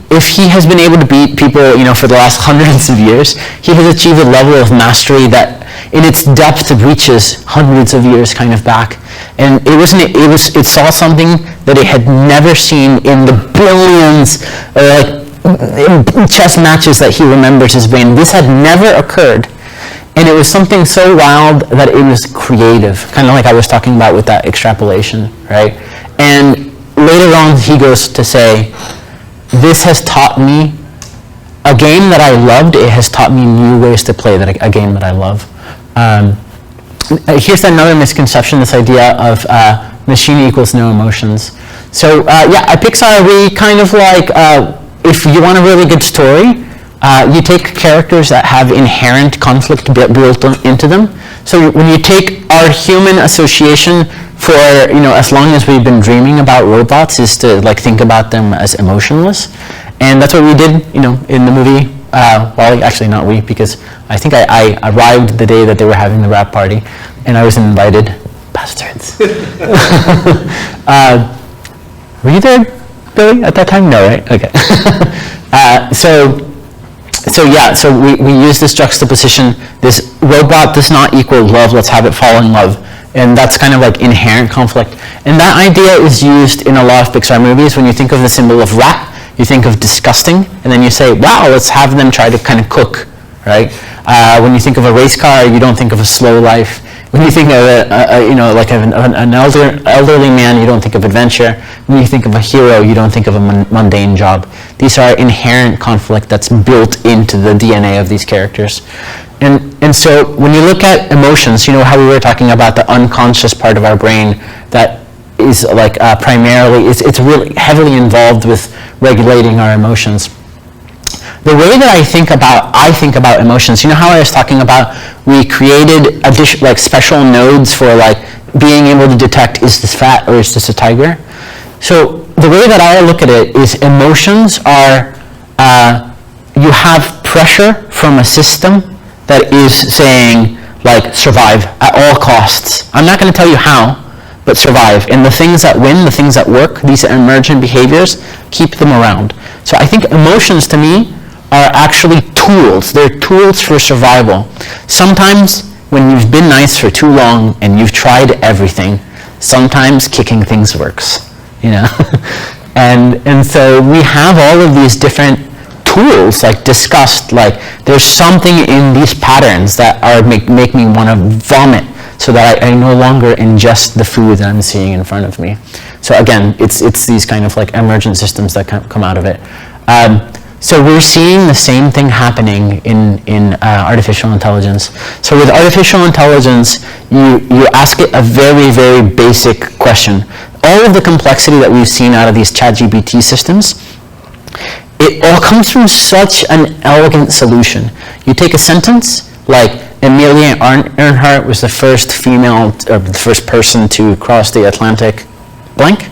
If he has been able to beat people, for the last hundreds of years, he has achieved a level of mastery that, in its depth, reaches hundreds of years kind of back. And it saw something that it had never seen in the billions in chess matches that he remembers his brain. This had never occurred. And it was something so wild that it was creative, kind of like I was talking about with that extrapolation, right? And later on, he goes to say, this has taught me a game that I loved. It has taught me new ways to play a game that I love. Here's another misconception, this idea of machine equals no emotions. So at Pixar, we kind of if you want a really good story, you take characters that have inherent conflict built into them. So when you take our human association for, as long as we've been dreaming about robots, is to think about them as emotionless. And that's what we did, in the movie. Well, actually not we, because I think I arrived the day that they were having the wrap party, and I wasn't invited. Bastards. Were you there, Billy, at that time? No, right? Okay. So we use this juxtaposition. This robot does not equal love. Let's have it fall in love. And that's kind of inherent conflict. And that idea is used in a lot of Pixar movies. When you think of the symbol of rat, you think of disgusting, and then you say, wow, let's have them try to kind of cook, right? When you think of a race car, you don't think of a slow life. When you think of an elderly man, you don't think of adventure. When you think of a hero, you don't think of a mundane job. These are inherent conflict that's built into the DNA of these characters. And so when you look at emotions, how we were talking about the unconscious part of our brain that is primarily, it's really heavily involved with regulating our emotions. The way that I think about emotions, how I was talking about we created special nodes for being able to detect, is this fat or is this a tiger? So the way that I look at it is emotions are, you have pressure from a system that is saying, like survive at all costs. I'm not going to tell you how, but survive. And the things that win, the things that work, these emergent behaviors, keep them around. So I think emotions to me are actually tools. They're tools for survival. Sometimes when you've been nice for too long and you've tried everything, sometimes kicking things works, you know? and so we have all of these different tools, like disgust, like there's something in these patterns that are make me want to vomit, so that I no longer ingest the food that I'm seeing in front of me. So again, it's these kind of like emergent systems that come out of it. So we're seeing the same thing happening in artificial intelligence. So with artificial intelligence, you ask it a very, very basic question. All of the complexity that we've seen out of these ChatGPT systems, it all comes from such an elegant solution. You take a sentence like, Amelia Earhart was the first female, or the first person to cross the Atlantic, blank.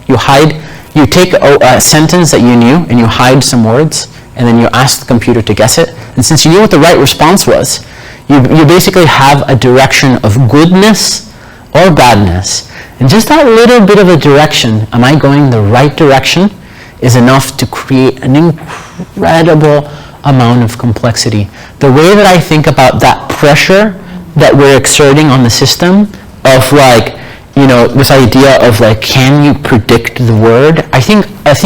You take a sentence that you knew and you hide some words, and then you ask the computer to guess it. And since you knew what the right response was, you basically have a direction of goodness or badness. And just that little bit of a direction, am I going the right direction, is enough to create an incredible amount of complexity. The way that I think about that pressure that we're exerting on the system of like, you know, this idea of like, can you predict the word? I think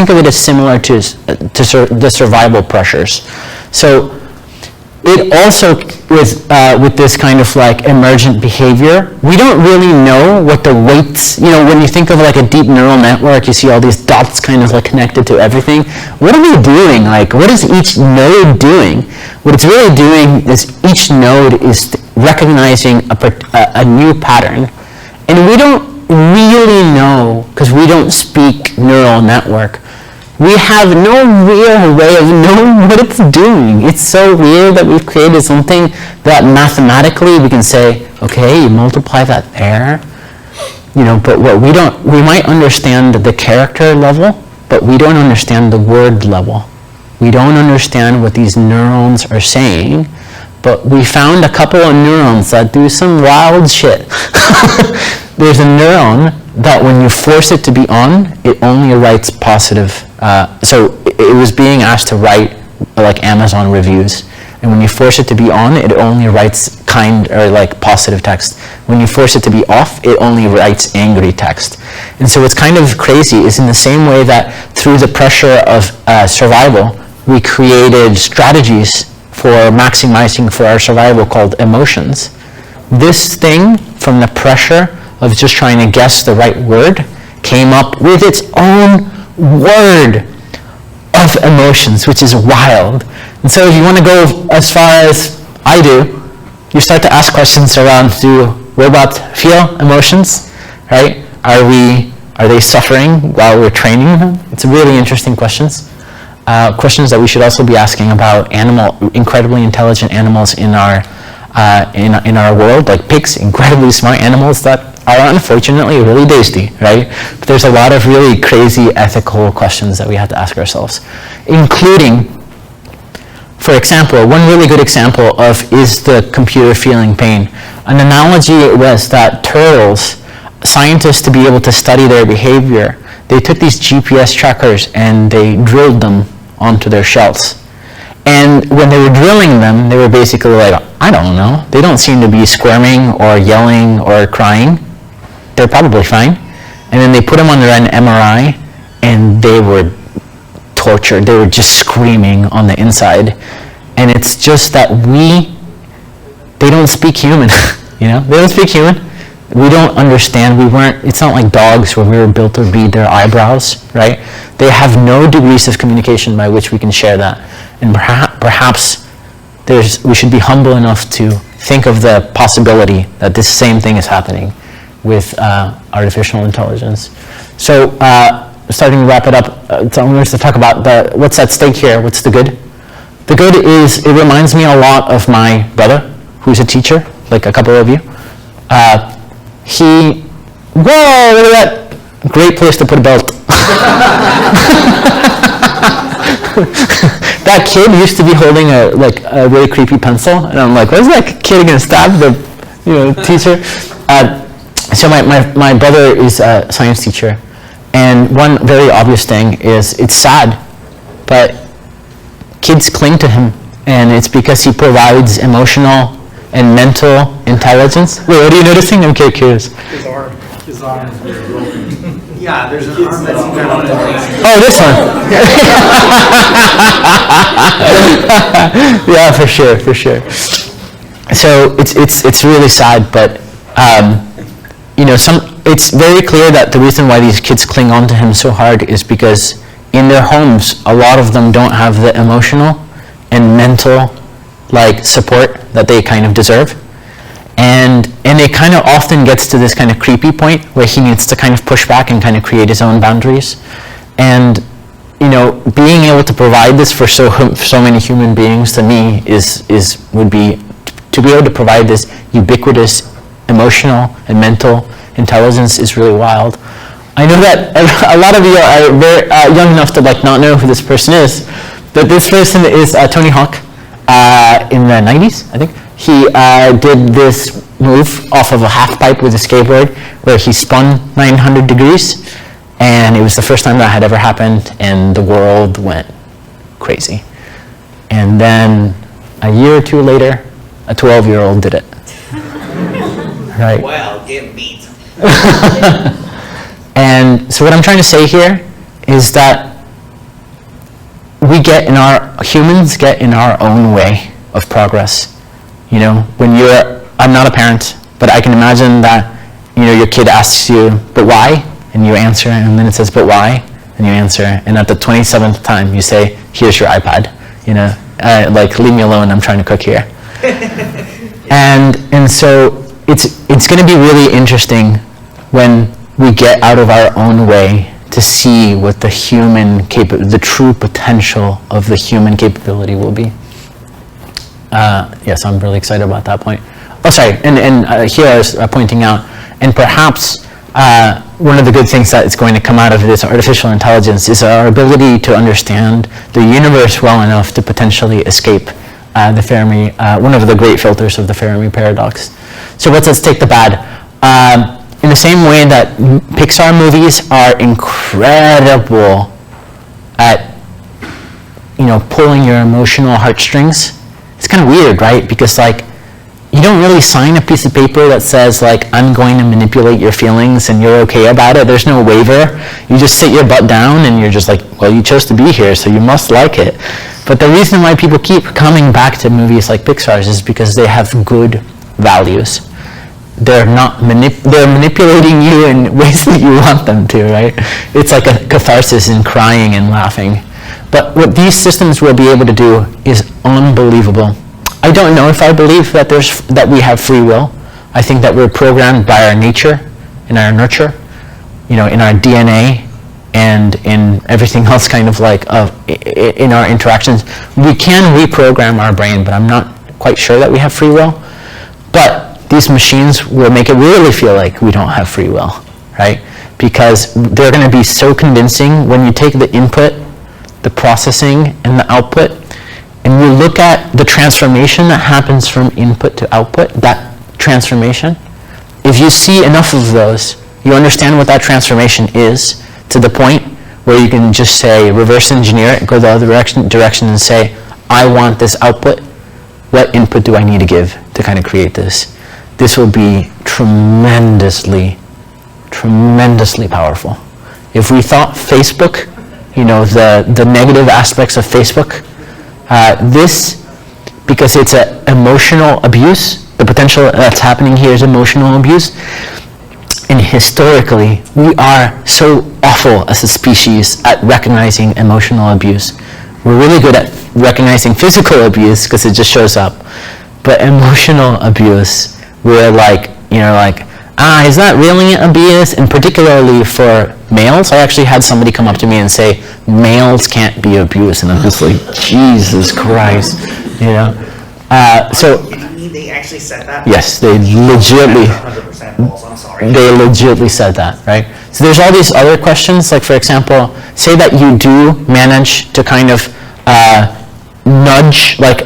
of it as similar to the survival pressures. So it also, with this kind of like emergent behavior, we don't really know what the weights, you know, when you think of like a deep neural network, you see all these dots kind of like connected to everything. What are they doing? Like, what is each node doing? What it's really doing is each node is recognizing a new pattern. And we don't really know, because we don't speak neural network, we have no real way of knowing what it's doing. It's so weird that we've created something that mathematically we can say, okay, you multiply that there, you know, but what we might understand the character level, but we don't understand the word level. We don't understand what these neurons are saying, but we found a couple of neurons that do some wild shit. There's a neuron that when you force it to be on, it only writes positive. So it was being asked to write like Amazon reviews. And when you force it to be on, it only writes kind or like positive text. When you force it to be off, it only writes angry text. And so what's kind of crazy is in the same way that through the pressure of survival, we created strategies for maximizing for our survival called emotions. This thing, from the pressure of just trying to guess the right word, came up with its own word of emotions, which is wild. And so if you want to go as far as I do, you start to ask questions around, do robots feel emotions, right? Are they suffering while we're training them? It's really interesting questions. Questions that we should also be asking about incredibly intelligent animals in our world, like pigs, incredibly smart animals that are unfortunately really tasty, right? But there's a lot of really crazy ethical questions that we have to ask ourselves, including, for example, one really good example of is the computer feeling pain. An analogy was that turtles, scientists, to be able to study their behavior, they took these GPS trackers and they drilled them onto their shells. And when they were drilling them, they were basically like, I don't know, they don't seem to be squirming or yelling or crying. They're probably fine. And then they put them under an MRI and they were tortured. They were just screaming on the inside. And it's just that they don't speak human, you know? They don't speak human. We don't understand. It's not like dogs where we were built to read their eyebrows, right? They have no degrees of communication by which we can share that. And perhaps we should be humble enough to think of the possibility that this same thing is happening with artificial intelligence. So starting to wrap it up, I'm going to talk about what's at stake here, what's the good. The good is, it reminds me a lot of my brother, who's a teacher, like a couple of you. Whoa, look at that, great place to put a belt. that kid used to be holding a really creepy pencil, and I'm like, what's that kid gonna stab the teacher? So my brother is a science teacher, and one very obvious thing is it's sad, but kids cling to him, and it's because he provides emotional and mental intelligence. Wait, what are you noticing? I'm curious. His arm is broken. Yeah, there's an arm that's kind of... Oh, this one. Yeah, for sure. So it's really sad, but it's very clear that the reason why these kids cling on to him so hard is because in their homes, a lot of them don't have the emotional and mental support that they kind of deserve. And it kind of often gets to this kind of creepy point where he needs to kind of push back and kind of create his own boundaries. And being able to provide this for so many human beings, to me would be to be able to provide this ubiquitous emotional and mental intelligence is really wild. I know that a lot of you are very young enough to not know who this person is, but this person is Tony Hawk in the 90s, I think. He did this move off of a half pipe with a skateboard where he spun 900 degrees, and it was the first time that had ever happened, and the world went crazy. And then a year or two later, a 12-year-old did it. Right? Well, get beat. And so what I'm trying to say here is that humans get in our own way of progress. I'm not a parent, but I can imagine that, your kid asks you, but why? And you answer, and then it says, but why? And you answer, and at the 27th time you say, here's your iPad, leave me alone, I'm trying to cook here. And so it's going to be really interesting when we get out of our own way to see what the true potential of the human capability will be. Yes, I'm really excited about that point. Oh, sorry, and here I was pointing out, and perhaps one of the good things that is going to come out of this artificial intelligence is our ability to understand the universe well enough to potentially escape the Fermi, one of the great filters of the Fermi paradox. So let's take the bad. In the same way that Pixar movies are incredible at, pulling your emotional heartstrings, it's kind of weird, right? Because you don't really sign a piece of paper that says I'm going to manipulate your feelings and you're okay about it. There's no waiver. You just sit your butt down and you're just well, you chose to be here, so you must like it. But the reason why people keep coming back to movies like Pixar's is because they have good values. They're manipulating you in ways that you want them to, right? It's like a catharsis in crying and laughing. But what these systems will be able to do is unbelievable. I don't know if I believe that we have free will. I think that we're programmed by our nature and our nurture, in our DNA and in everything else in our interactions. We can reprogram our brain, but I'm not quite sure that we have free will. But these machines will make it really feel like we don't have free will, right? Because they're going to be so convincing when you take the input, the processing, and the output, and you look at the transformation that happens from input to output, that transformation. If you see enough of those, you understand what that transformation is, to the point where you can just say, reverse engineer it, go the other direction and say, I want this output. What input do I need to give to kind of create this? This will be tremendously powerful. If we thought Facebook, the negative aspects of Facebook, because it's an emotional abuse, the potential that's happening here is emotional abuse, and historically, we are so awful as a species at recognizing emotional abuse. We're really good at recognizing physical abuse because it just shows up. But emotional abuse, we're is that really abuse? And particularly for males, I actually had somebody come up to me and say, males can't be abused. And I'm just like, Jesus Christ, So They actually said that? Yes, they legitimately, 100% false, I'm sorry. they legitimately said that, right? So there's all these other questions, like for example, say that you do manage to kind of nudge, like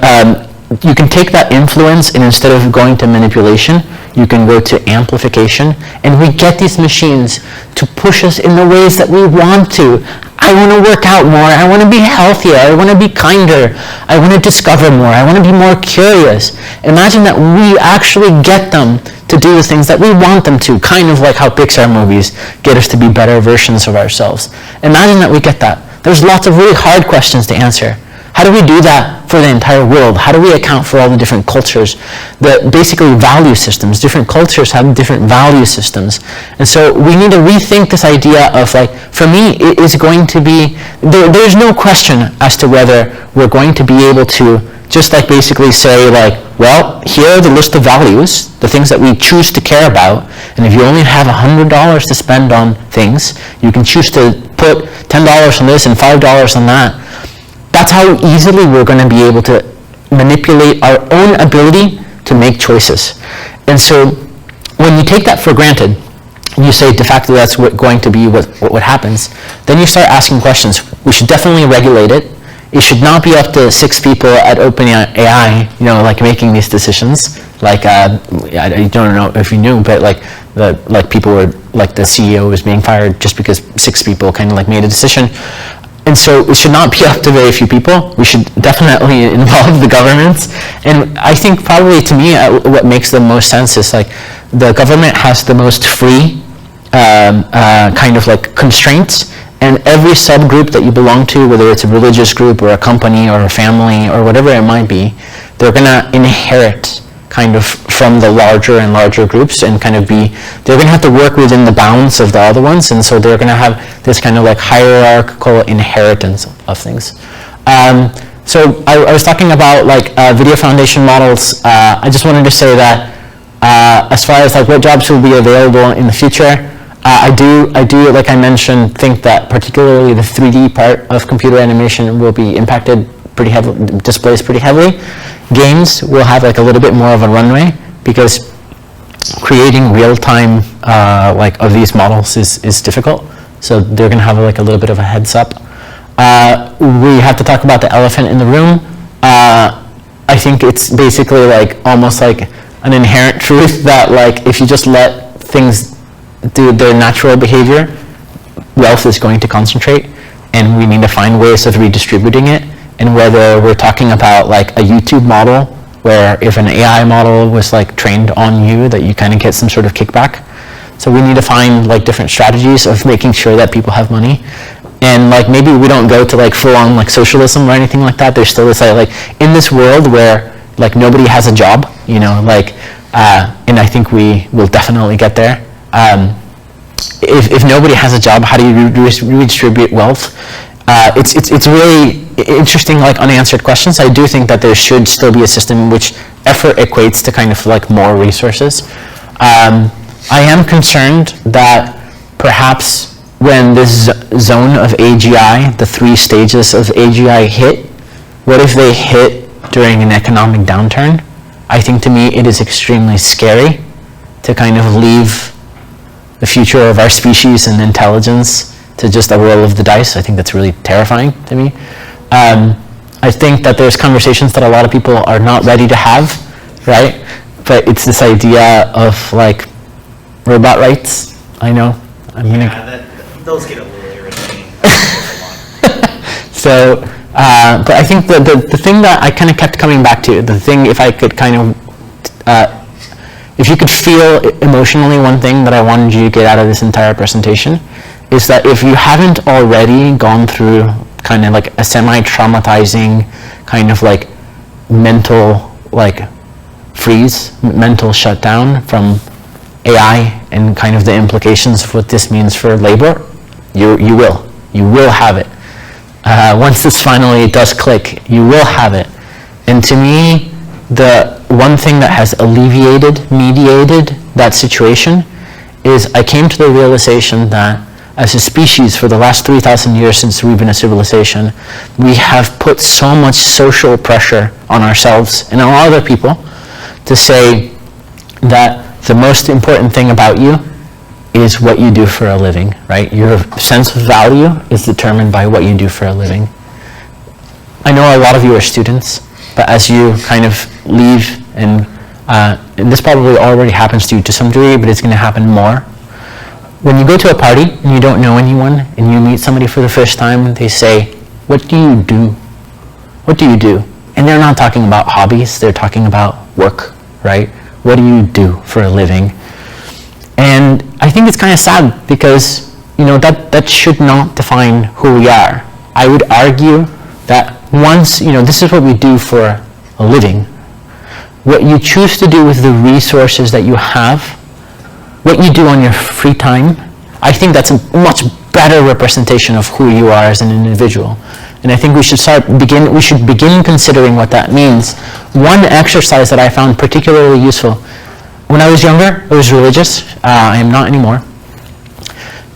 you can take that influence and instead of going to manipulation, you can go to amplification, and we get these machines to push us in the ways that we want to. I want to work out more, I want to be healthier, I want to be kinder, I want to discover more, I want to be more curious. Imagine that we actually get them to do the things that we want them to, kind of like how Pixar movies get us to be better versions of ourselves. Imagine that we get that. There's lots of really hard questions to answer. How do we do that for the entire world? How do we account for all the different cultures? Basically value systems. Different cultures have different value systems. And so we need to rethink this idea of like, for me, it is going to be, there's no question as to whether we're going to be able to just like basically say like, well, here are the list of values, the things that we choose to care about, and if you only have $100 to spend on things, you can choose to put $10 on this and $5 on that. That's how easily we're going to be able to manipulate our own ability to make choices. And so when you take that for granted, you say de facto that's going to be what happens, then you start asking questions. We should definitely regulate it. It should not be up to 6 people at OpenAI, like making these decisions. Like, I don't know if you knew, but people were, like the CEO was being fired just because 6 people kind of like made a decision. And so it should not be up to very few people. We should definitely involve the governments. And I think probably to me what makes the most sense is like the government has the most free kind of like constraints, and every subgroup that you belong to, whether it's a religious group or a company or a family or whatever it might be, they're going to inherit kind of from the larger and larger groups and kind of they're going to have to work within the bounds of the other ones, and so they're going to have this kind of like hierarchical inheritance of things. So I was talking about like video foundation models. I just wanted to say that as far as like what jobs will be available in the future, I do, like I mentioned, think that particularly the 3D part of computer animation will be impacted pretty heavily, displaced pretty heavily. Games will have like a little bit more of a runway because creating real-time like of these models is difficult. So they're going to have like a little bit of a heads up. We have to talk about the elephant in the room. I think it's basically like almost like an inherent truth that like if you just let things do their natural behavior, wealth is going to concentrate, and we need to find ways of redistributing it. And whether we're talking about like a YouTube model, where if an AI model was like trained on you, that you kind of get some sort of kickback. So we need to find like different strategies of making sure that people have money. And like maybe we don't go to like full on like socialism or anything like that. There's still this like in this world where like nobody has a job, like, and I think we will definitely get there. If nobody has a job, how do you redistribute wealth? It's really interesting, like unanswered questions. I do think that there should still be a system in which effort equates to kind of like more resources. I am concerned that perhaps when this zone of AGI, the 3 stages of AGI hit, what if they hit during an economic downturn? I think to me it is extremely scary to kind of leave the future of our species and intelligence to just a roll of the dice. I think that's really terrifying to me. I think that there's conversations that a lot of people are not ready to have, right? But it's this idea of like robot rights. I know. Those get a little irritating. So, but I think the thing that I kind of kept coming back to, the thing if I could kind of, if you could feel emotionally one thing that I wanted you to get out of this entire presentation, is that if you haven't already gone through kind of like a semi-traumatizing kind of like mental like freeze, mental shutdown from AI and kind of the implications of what this means for labor, you will have it. Once this finally does click, you will have it. And to me, the one thing that has mediated that situation is I came to the realization that as a species for the last 3,000 years since we've been a civilization, we have put so much social pressure on ourselves and on other people to say that the most important thing about you is what you do for a living, right? Your sense of value is determined by what you do for a living. I know a lot of you are students, but as you kind of leave, and this probably already happens to you to some degree, but it's going to happen more. When you go to a party and you don't know anyone and you meet somebody for the first time, they say, "What do you do? What do you do?" And they're not talking about hobbies, they're talking about work, right? What do you do for a living? And I think it's kind of sad because, that should not define who we are. I would argue that once, this is what we do for a living. What you choose to do with the resources that you have, what you do on your free time, I think that's a much better representation of who you are as an individual. And I think we should begin considering what that means. One exercise that I found particularly useful, when I was younger, I was religious. I am not anymore.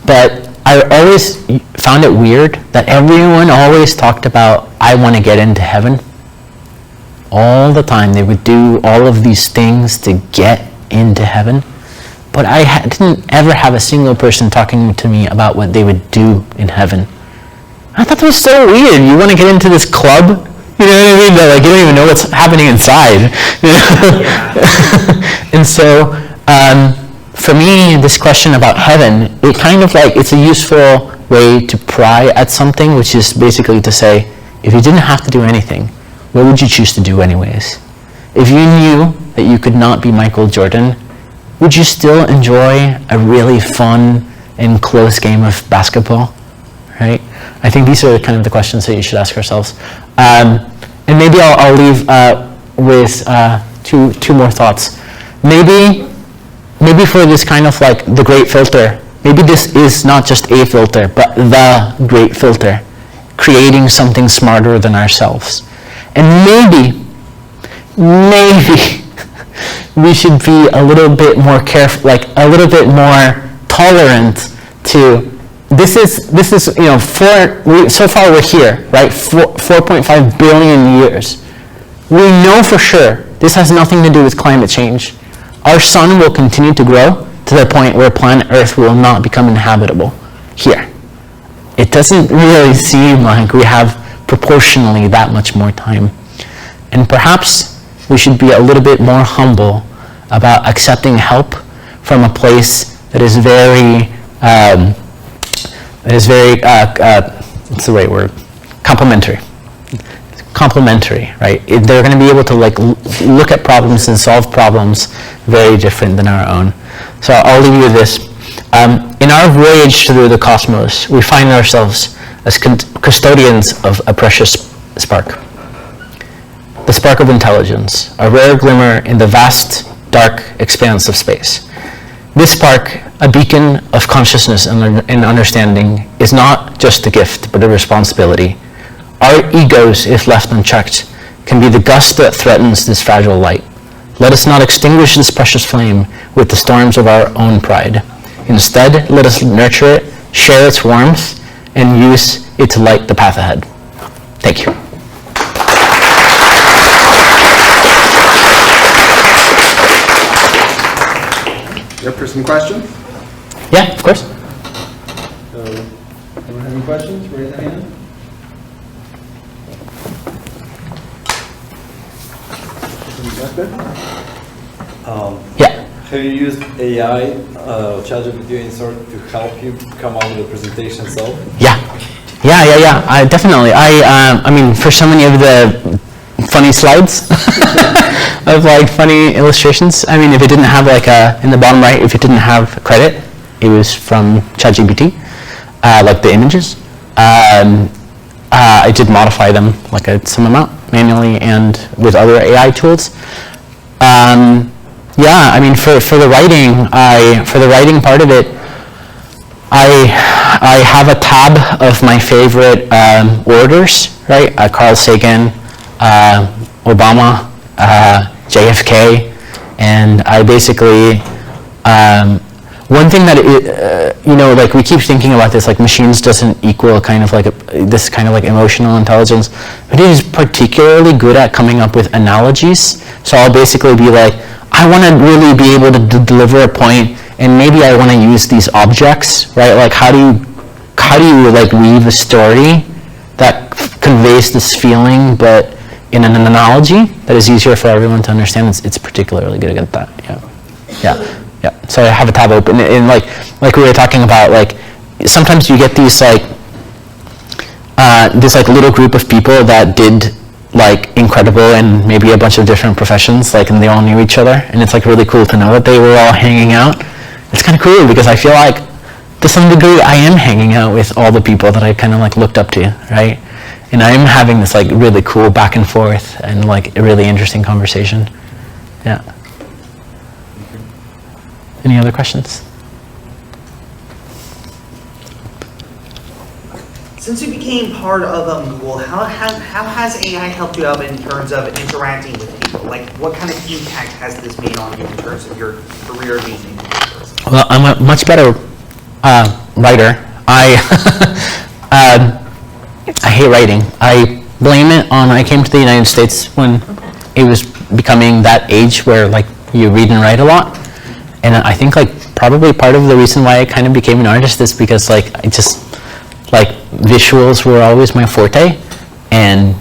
But I always found it weird that everyone always talked about, I want to get into heaven. All the time, they would do all of these things to get into heaven. But I didn't ever have a single person talking to me about what they would do in heaven. I thought that was so weird. You want to get into this club? You know what I mean? That, you don't even know what's happening inside. And so, for me, this question about heaven, it kind of it's a useful way to pry at something, which is basically to say, if you didn't have to do anything, what would you choose to do anyways? If you knew that you could not be Michael Jordan, would you still enjoy a really fun and close game of basketball, right? I think these are kind of the questions that you should ask yourselves. And maybe I'll leave with two more thoughts. Maybe for this kind of the great filter, maybe this is not just a filter, but the great filter, creating something smarter than ourselves. And maybe we should be a little bit more careful, a little bit more tolerant to, this is so far we're here, right? 4.5 billion years. We know for sure this has nothing to do with climate change. Our sun will continue to grow to the point where planet Earth will not become inhabitable here. It doesn't really seem like we have proportionally that much more time. And perhaps we should be a little bit more humble about accepting help from a place that is very, what's the right word? Complementary, right? They're going to be able to look at problems and solve problems very different than our own. So I'll leave you with this. In our voyage through the cosmos, we find ourselves as custodians of a precious spark. The spark of intelligence, a rare glimmer in the vast, dark expanse of space. This spark, a beacon of consciousness and understanding, is not just a gift, but a responsibility. Our egos, if left unchecked, can be the gust that threatens this fragile light. Let us not extinguish this precious flame with the storms of our own pride. Instead, let us nurture it, share its warmth, and use it to light the path ahead. Thank you. Yep, for some questions? Yeah, of course. So, anyone have any questions? Raise a hand. Yeah. Have you used AI, ChatGPT, sort to help you come up with a presentation itself? Yeah. Definitely. I mean, for so many of the funny slides of funny illustrations, I mean, if it didn't have in the bottom right, if it didn't have credit, it was from ChatGPT, the images. I did modify them some amount manually and with other AI tools. Yeah, I mean, for the writing part of it, I have a tab of my favorite orators, right? Carl Sagan, Obama, JFK, and I basically, one thing that, we keep thinking about this, machines doesn't equal this emotional intelligence, but it is particularly good at coming up with analogies So I'll basically be like, I want to really be able to deliver a point, and maybe I want to use these objects, right? Like how do you like weave a story that conveys this feeling, but in an analogy that is easier for everyone to understand? It's particularly good at that. Yeah. So I have a tab open, and like we were talking about, like sometimes you get these like this like little group of people that did like incredible in maybe a bunch of different professions, like, and they all knew each other, and it's like really cool to know that they were all hanging out. It's kind of cool because I feel like to some degree I am hanging out with all the people that I kind of like looked up to, right? And I'm having this like really cool back and forth and like a really interesting conversation. Yeah. Any other questions? Since you became part of Google, how has AI helped you out in terms of interacting with people? Like, what kind of impact has this made on you in terms of your career being a Google person? Well, I'm a much better writer. I hate writing. I blame it on, I came to the United States when it was becoming that age where like you read and write a lot. And I think like probably part of the reason why I kind of became an artist is because like I just, like visuals were always my forte, and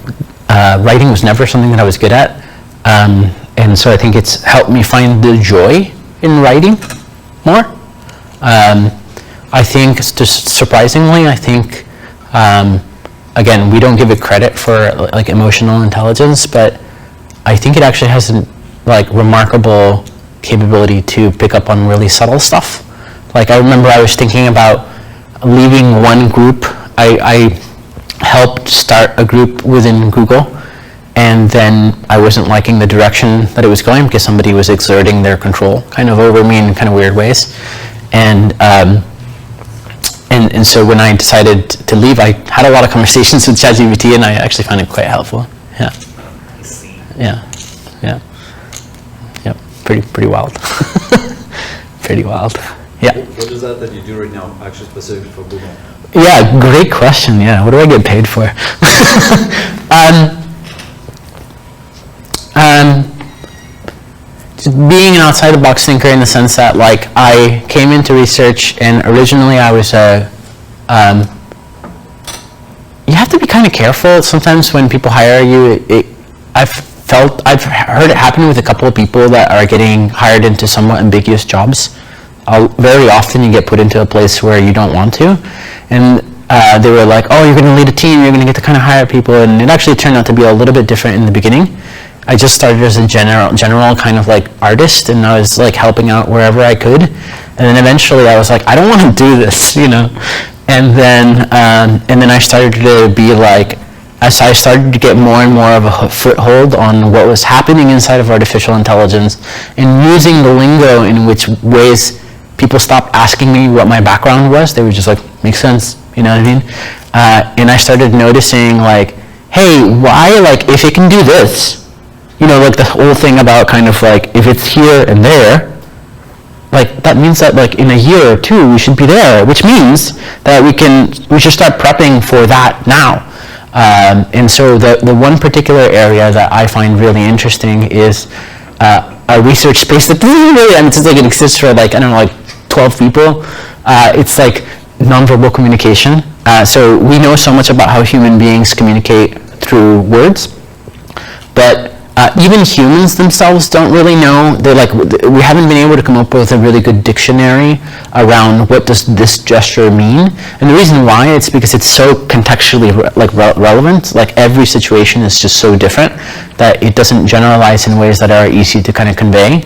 writing was never something that I was good at. And so I think it's helped me find the joy in writing more. I think, just surprisingly, I think, again, we don't give it credit for like emotional intelligence, but I think it actually has a like remarkable capability to pick up on really subtle stuff. Like I remember I was thinking about leaving one group. I helped start a group within Google, and then I wasn't liking the direction that it was going because somebody was exerting their control kind of over me in kind of weird ways. And so when I decided to leave, I had a lot of conversations with ChatGPT, and I actually found it quite helpful. Yeah. I see. Yeah. Pretty wild. Pretty wild. Yeah. What is that you do right now, actually specific for Google? Yeah, great question. Yeah, what do I get paid for? Just being an outside the box thinker in the sense that like I came into research, and originally I was you have to be kind of careful sometimes when people hire you. I've heard it happen with a couple of people that are getting hired into somewhat ambiguous jobs. Very often you get put into a place where you don't want to, and they were like, oh, you're going to lead a team, you're going to get to kind of hire people, and it actually turned out to be a little bit different in the beginning. I just started as a general kind of like artist, and I was like helping out wherever I could, and then eventually I was like, I don't want to do this, you know, and then I started to be like, as I started to get more and more of a foothold on what was happening inside of artificial intelligence, and using the lingo in which ways people stopped asking me what my background was. They were just like, makes sense, you know what I mean? And I started noticing like, hey, why, like, if it can do this, you know, like the whole thing about kind of like, if it's here and there, like that means that like in a year or two we should be there, which means that we should start prepping for that now. And so the one particular area that I find really interesting is a research space that doesn't really, I mean, it's like it exists for like, I don't know, like 12 people. It's like nonverbal communication. So we know so much about how human beings communicate through words, but even humans themselves don't really know. They're like, we haven't been able to come up with a really good dictionary around what does this gesture mean. And the reason why, it's because it's so contextually relevant. Like every situation is just so different that it doesn't generalize in ways that are easy to kind of convey.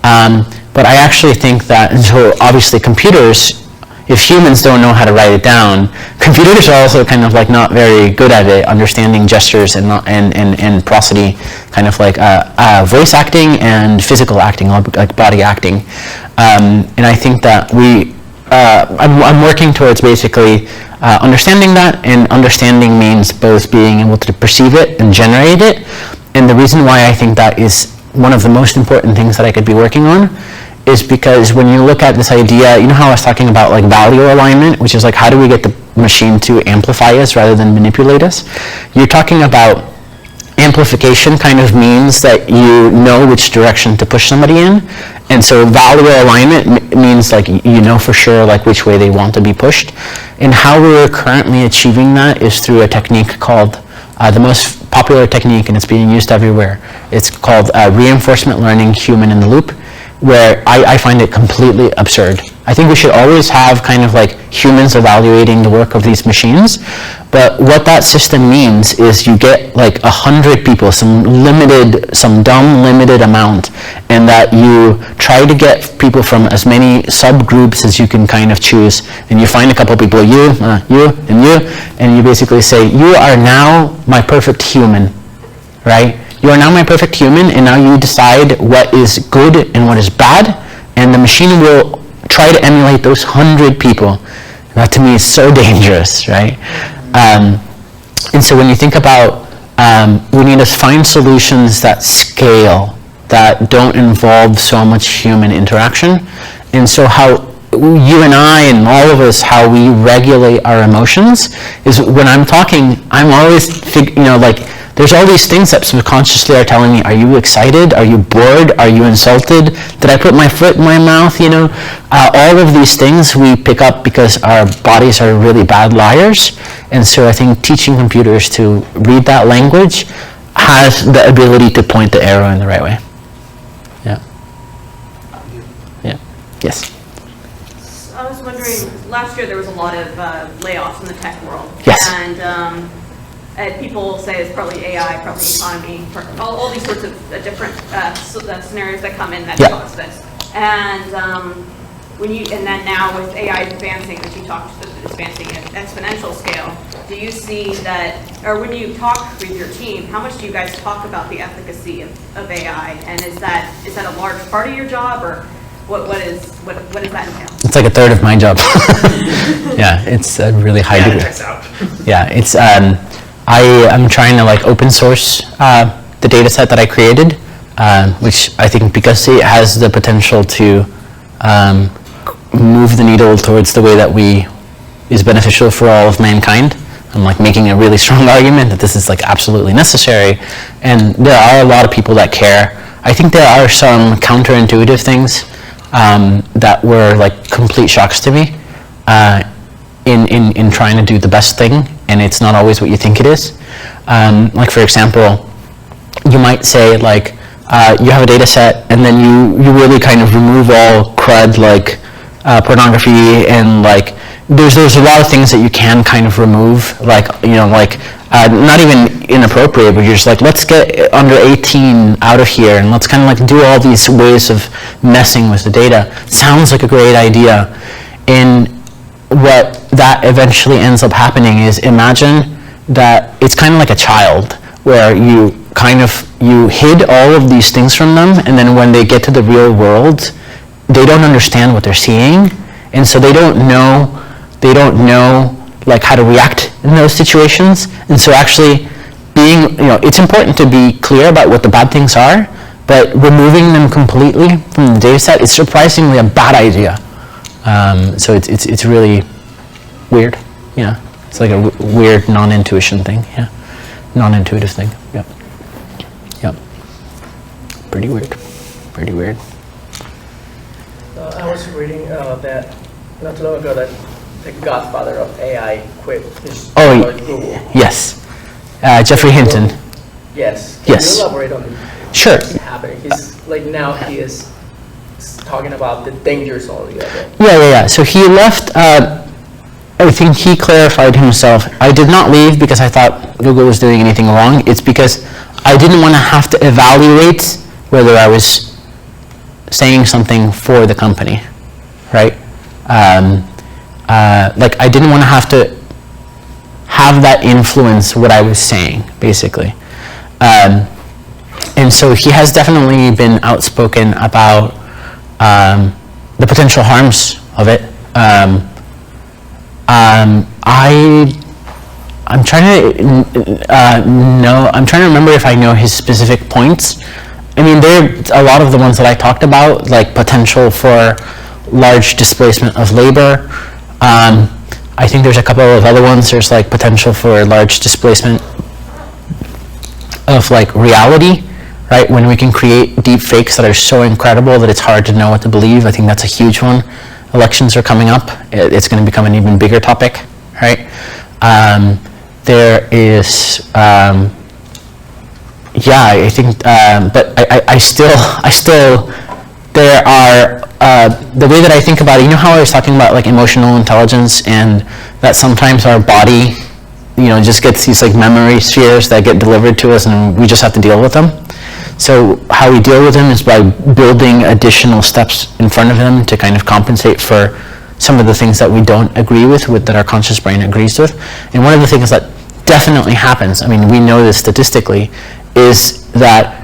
But I actually think that, and so obviously computers, if humans don't know how to write it down, computers are also kind of like not very good at it, understanding gestures and prosody, kind of like voice acting and physical acting, like body acting. And I think that I'm working towards basically understanding that, and understanding means both being able to perceive it and generate it. And the reason why I think that is one of the most important things that I could be working on is because when you look at this idea, you know how I was talking about like value alignment, which is like how do we get the machine to amplify us rather than manipulate us? You're talking about amplification kind of means that you know which direction to push somebody in. And so value alignment means like you know for sure like which way they want to be pushed. And how we're currently achieving that is through a technique called, the most popular technique, and it's being used everywhere. It's called reinforcement learning human in the loop, where I find it completely absurd. I think we should always have kind of like humans evaluating the work of these machines, but what that system means is you get like 100 people, some dumb limited amount, and that you try to get people from as many subgroups as you can kind of choose, and you find a couple people, you, and you basically say, you are now my perfect human, right? You are now my perfect human, and now you decide what is good and what is bad, and the machine will try to emulate those 100 people. That to me is so dangerous, right? And so when you think about, we need to find solutions that scale, that don't involve so much human interaction. And so how you and I and all of us, how we regulate our emotions is when I'm talking, I'm always, there's all these things that subconsciously are telling me, are you excited? Are you bored? Are you insulted? Did I put my foot in my mouth? All of these things we pick up because our bodies are really bad liars. And so I think teaching computers to read that language has the ability to point the arrow in the right way. Yeah. Yeah. Yes. I was wondering, last year there was a lot of layoffs in the tech world. Yes. And people say it's probably AI, probably economy, all these sorts of different scenarios that come in that cause this. And and then now with AI advancing, as you talked, advancing at exponential scale, do you see that, or when you talk with your team, how much do you guys talk about the efficacy of AI? And is that a large part of your job, or what does that entail? It's like a third of my job. Yeah, it's a really high degree. Checks out. Yeah, it's I am trying to like open source the data set that I created, which I think because it has the potential to move the needle towards the way that is beneficial for all of mankind. I'm like making a really strong argument that this is like absolutely necessary, and there are a lot of people that care. I think there are some counterintuitive things that were like complete shocks to me in trying to do the best thing, and it's not always what you think it is. Like for example, you might say like you have a data set, and then you really kind of remove all crud like pornography, and like there's a lot of things that you can kind of remove, like not even inappropriate, but you're just like, let's get under 18 out of here, and let's kind of like do all these ways of messing with the data. Sounds like a great idea. And what that eventually ends up happening is, imagine that it's kind of like a child, where you hid all of these things from them, and then when they get to the real world, they don't understand what they're seeing, and so they don't know like how to react in those situations. And so actually it's important to be clear about what the bad things are, but removing them completely from the data set is surprisingly a bad idea. So it's really weird. Yeah, it's like a weird non-intuition thing. Yeah, non-intuitive thing. Yep. Pretty weird. I was reading that not too long ago that the godfather of AI quit his job at Google. Yes, Geoffrey Hinton. Yes. Yes. Can you elaborate on Sure. what's happening? Now he is talking about the dangers altogether. Yeah. So he left. I think he clarified himself. I did not leave because I thought Google was doing anything wrong. It's because I didn't want to have to evaluate whether I was saying something for the company, right? Like I didn't want to have that influence what I was saying, basically. And so he has definitely been outspoken about the potential harms of it. I'm trying to remember if I know his specific points. I mean, a lot of the ones that I talked about, like potential for large displacement of labor. I think there's a couple of other ones. There's like potential for large displacement of like reality, right? When we can create deep fakes that are so incredible that it's hard to know what to believe. I think that's a huge one. Elections are coming up. It's going to become an even bigger topic, right? There is, yeah, I think, but I still, there are, the way that I think about it, you know how I was talking about like emotional intelligence and that sometimes our body, just gets these like memory spheres that get delivered to us and we just have to deal with them. So how we deal with them is by building additional steps in front of them to kind of compensate for some of the things that we don't agree with that our conscious brain agrees with. And one of the things that definitely happens, I mean, we know this statistically, is that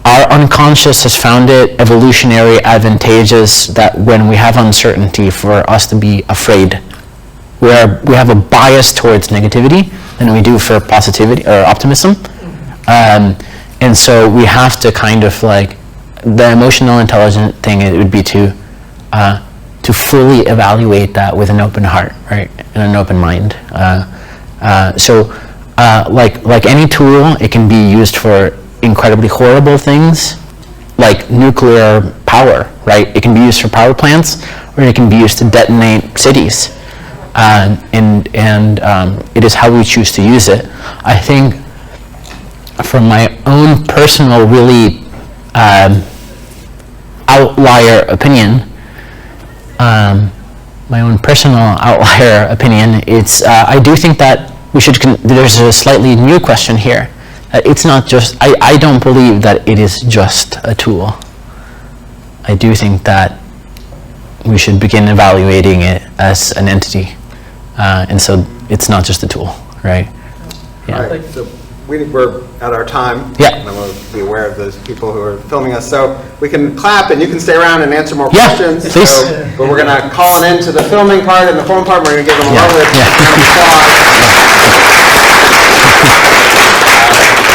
our unconscious has found it evolutionary advantageous that when we have uncertainty for us to be afraid. We have a bias towards negativity than we do for positivity or optimism. And so we have to kind of like, the emotional intelligent thing, it would be to fully evaluate that with an open heart, right, and an open mind. Like any tool, it can be used for incredibly horrible things, like nuclear power, right? It can be used for power plants, or it can be used to detonate cities. And it is how we choose to use it. I think from my own personal, really outlier opinion, it's I do think that we should. There's a slightly new question here. It's not just. I don't believe that it is just a tool. I do think that we should begin evaluating it as an entity, and so it's not just a tool, right? Yeah. All right, so we're at our time. Yeah. And I want to be aware of those people who are filming us. So we can clap and you can stay around and answer more Yeah, questions. please. So, but we're going to call an end to the filming part and the phone part. We're going to give them a Yeah, round of yeah. applause.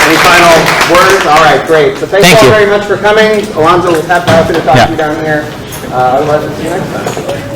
Any final words? All right, great. So thank you all you. very much for coming. Alonzo, we'll happy to talk Yeah. to you down here. Otherwise, we'll see you next time.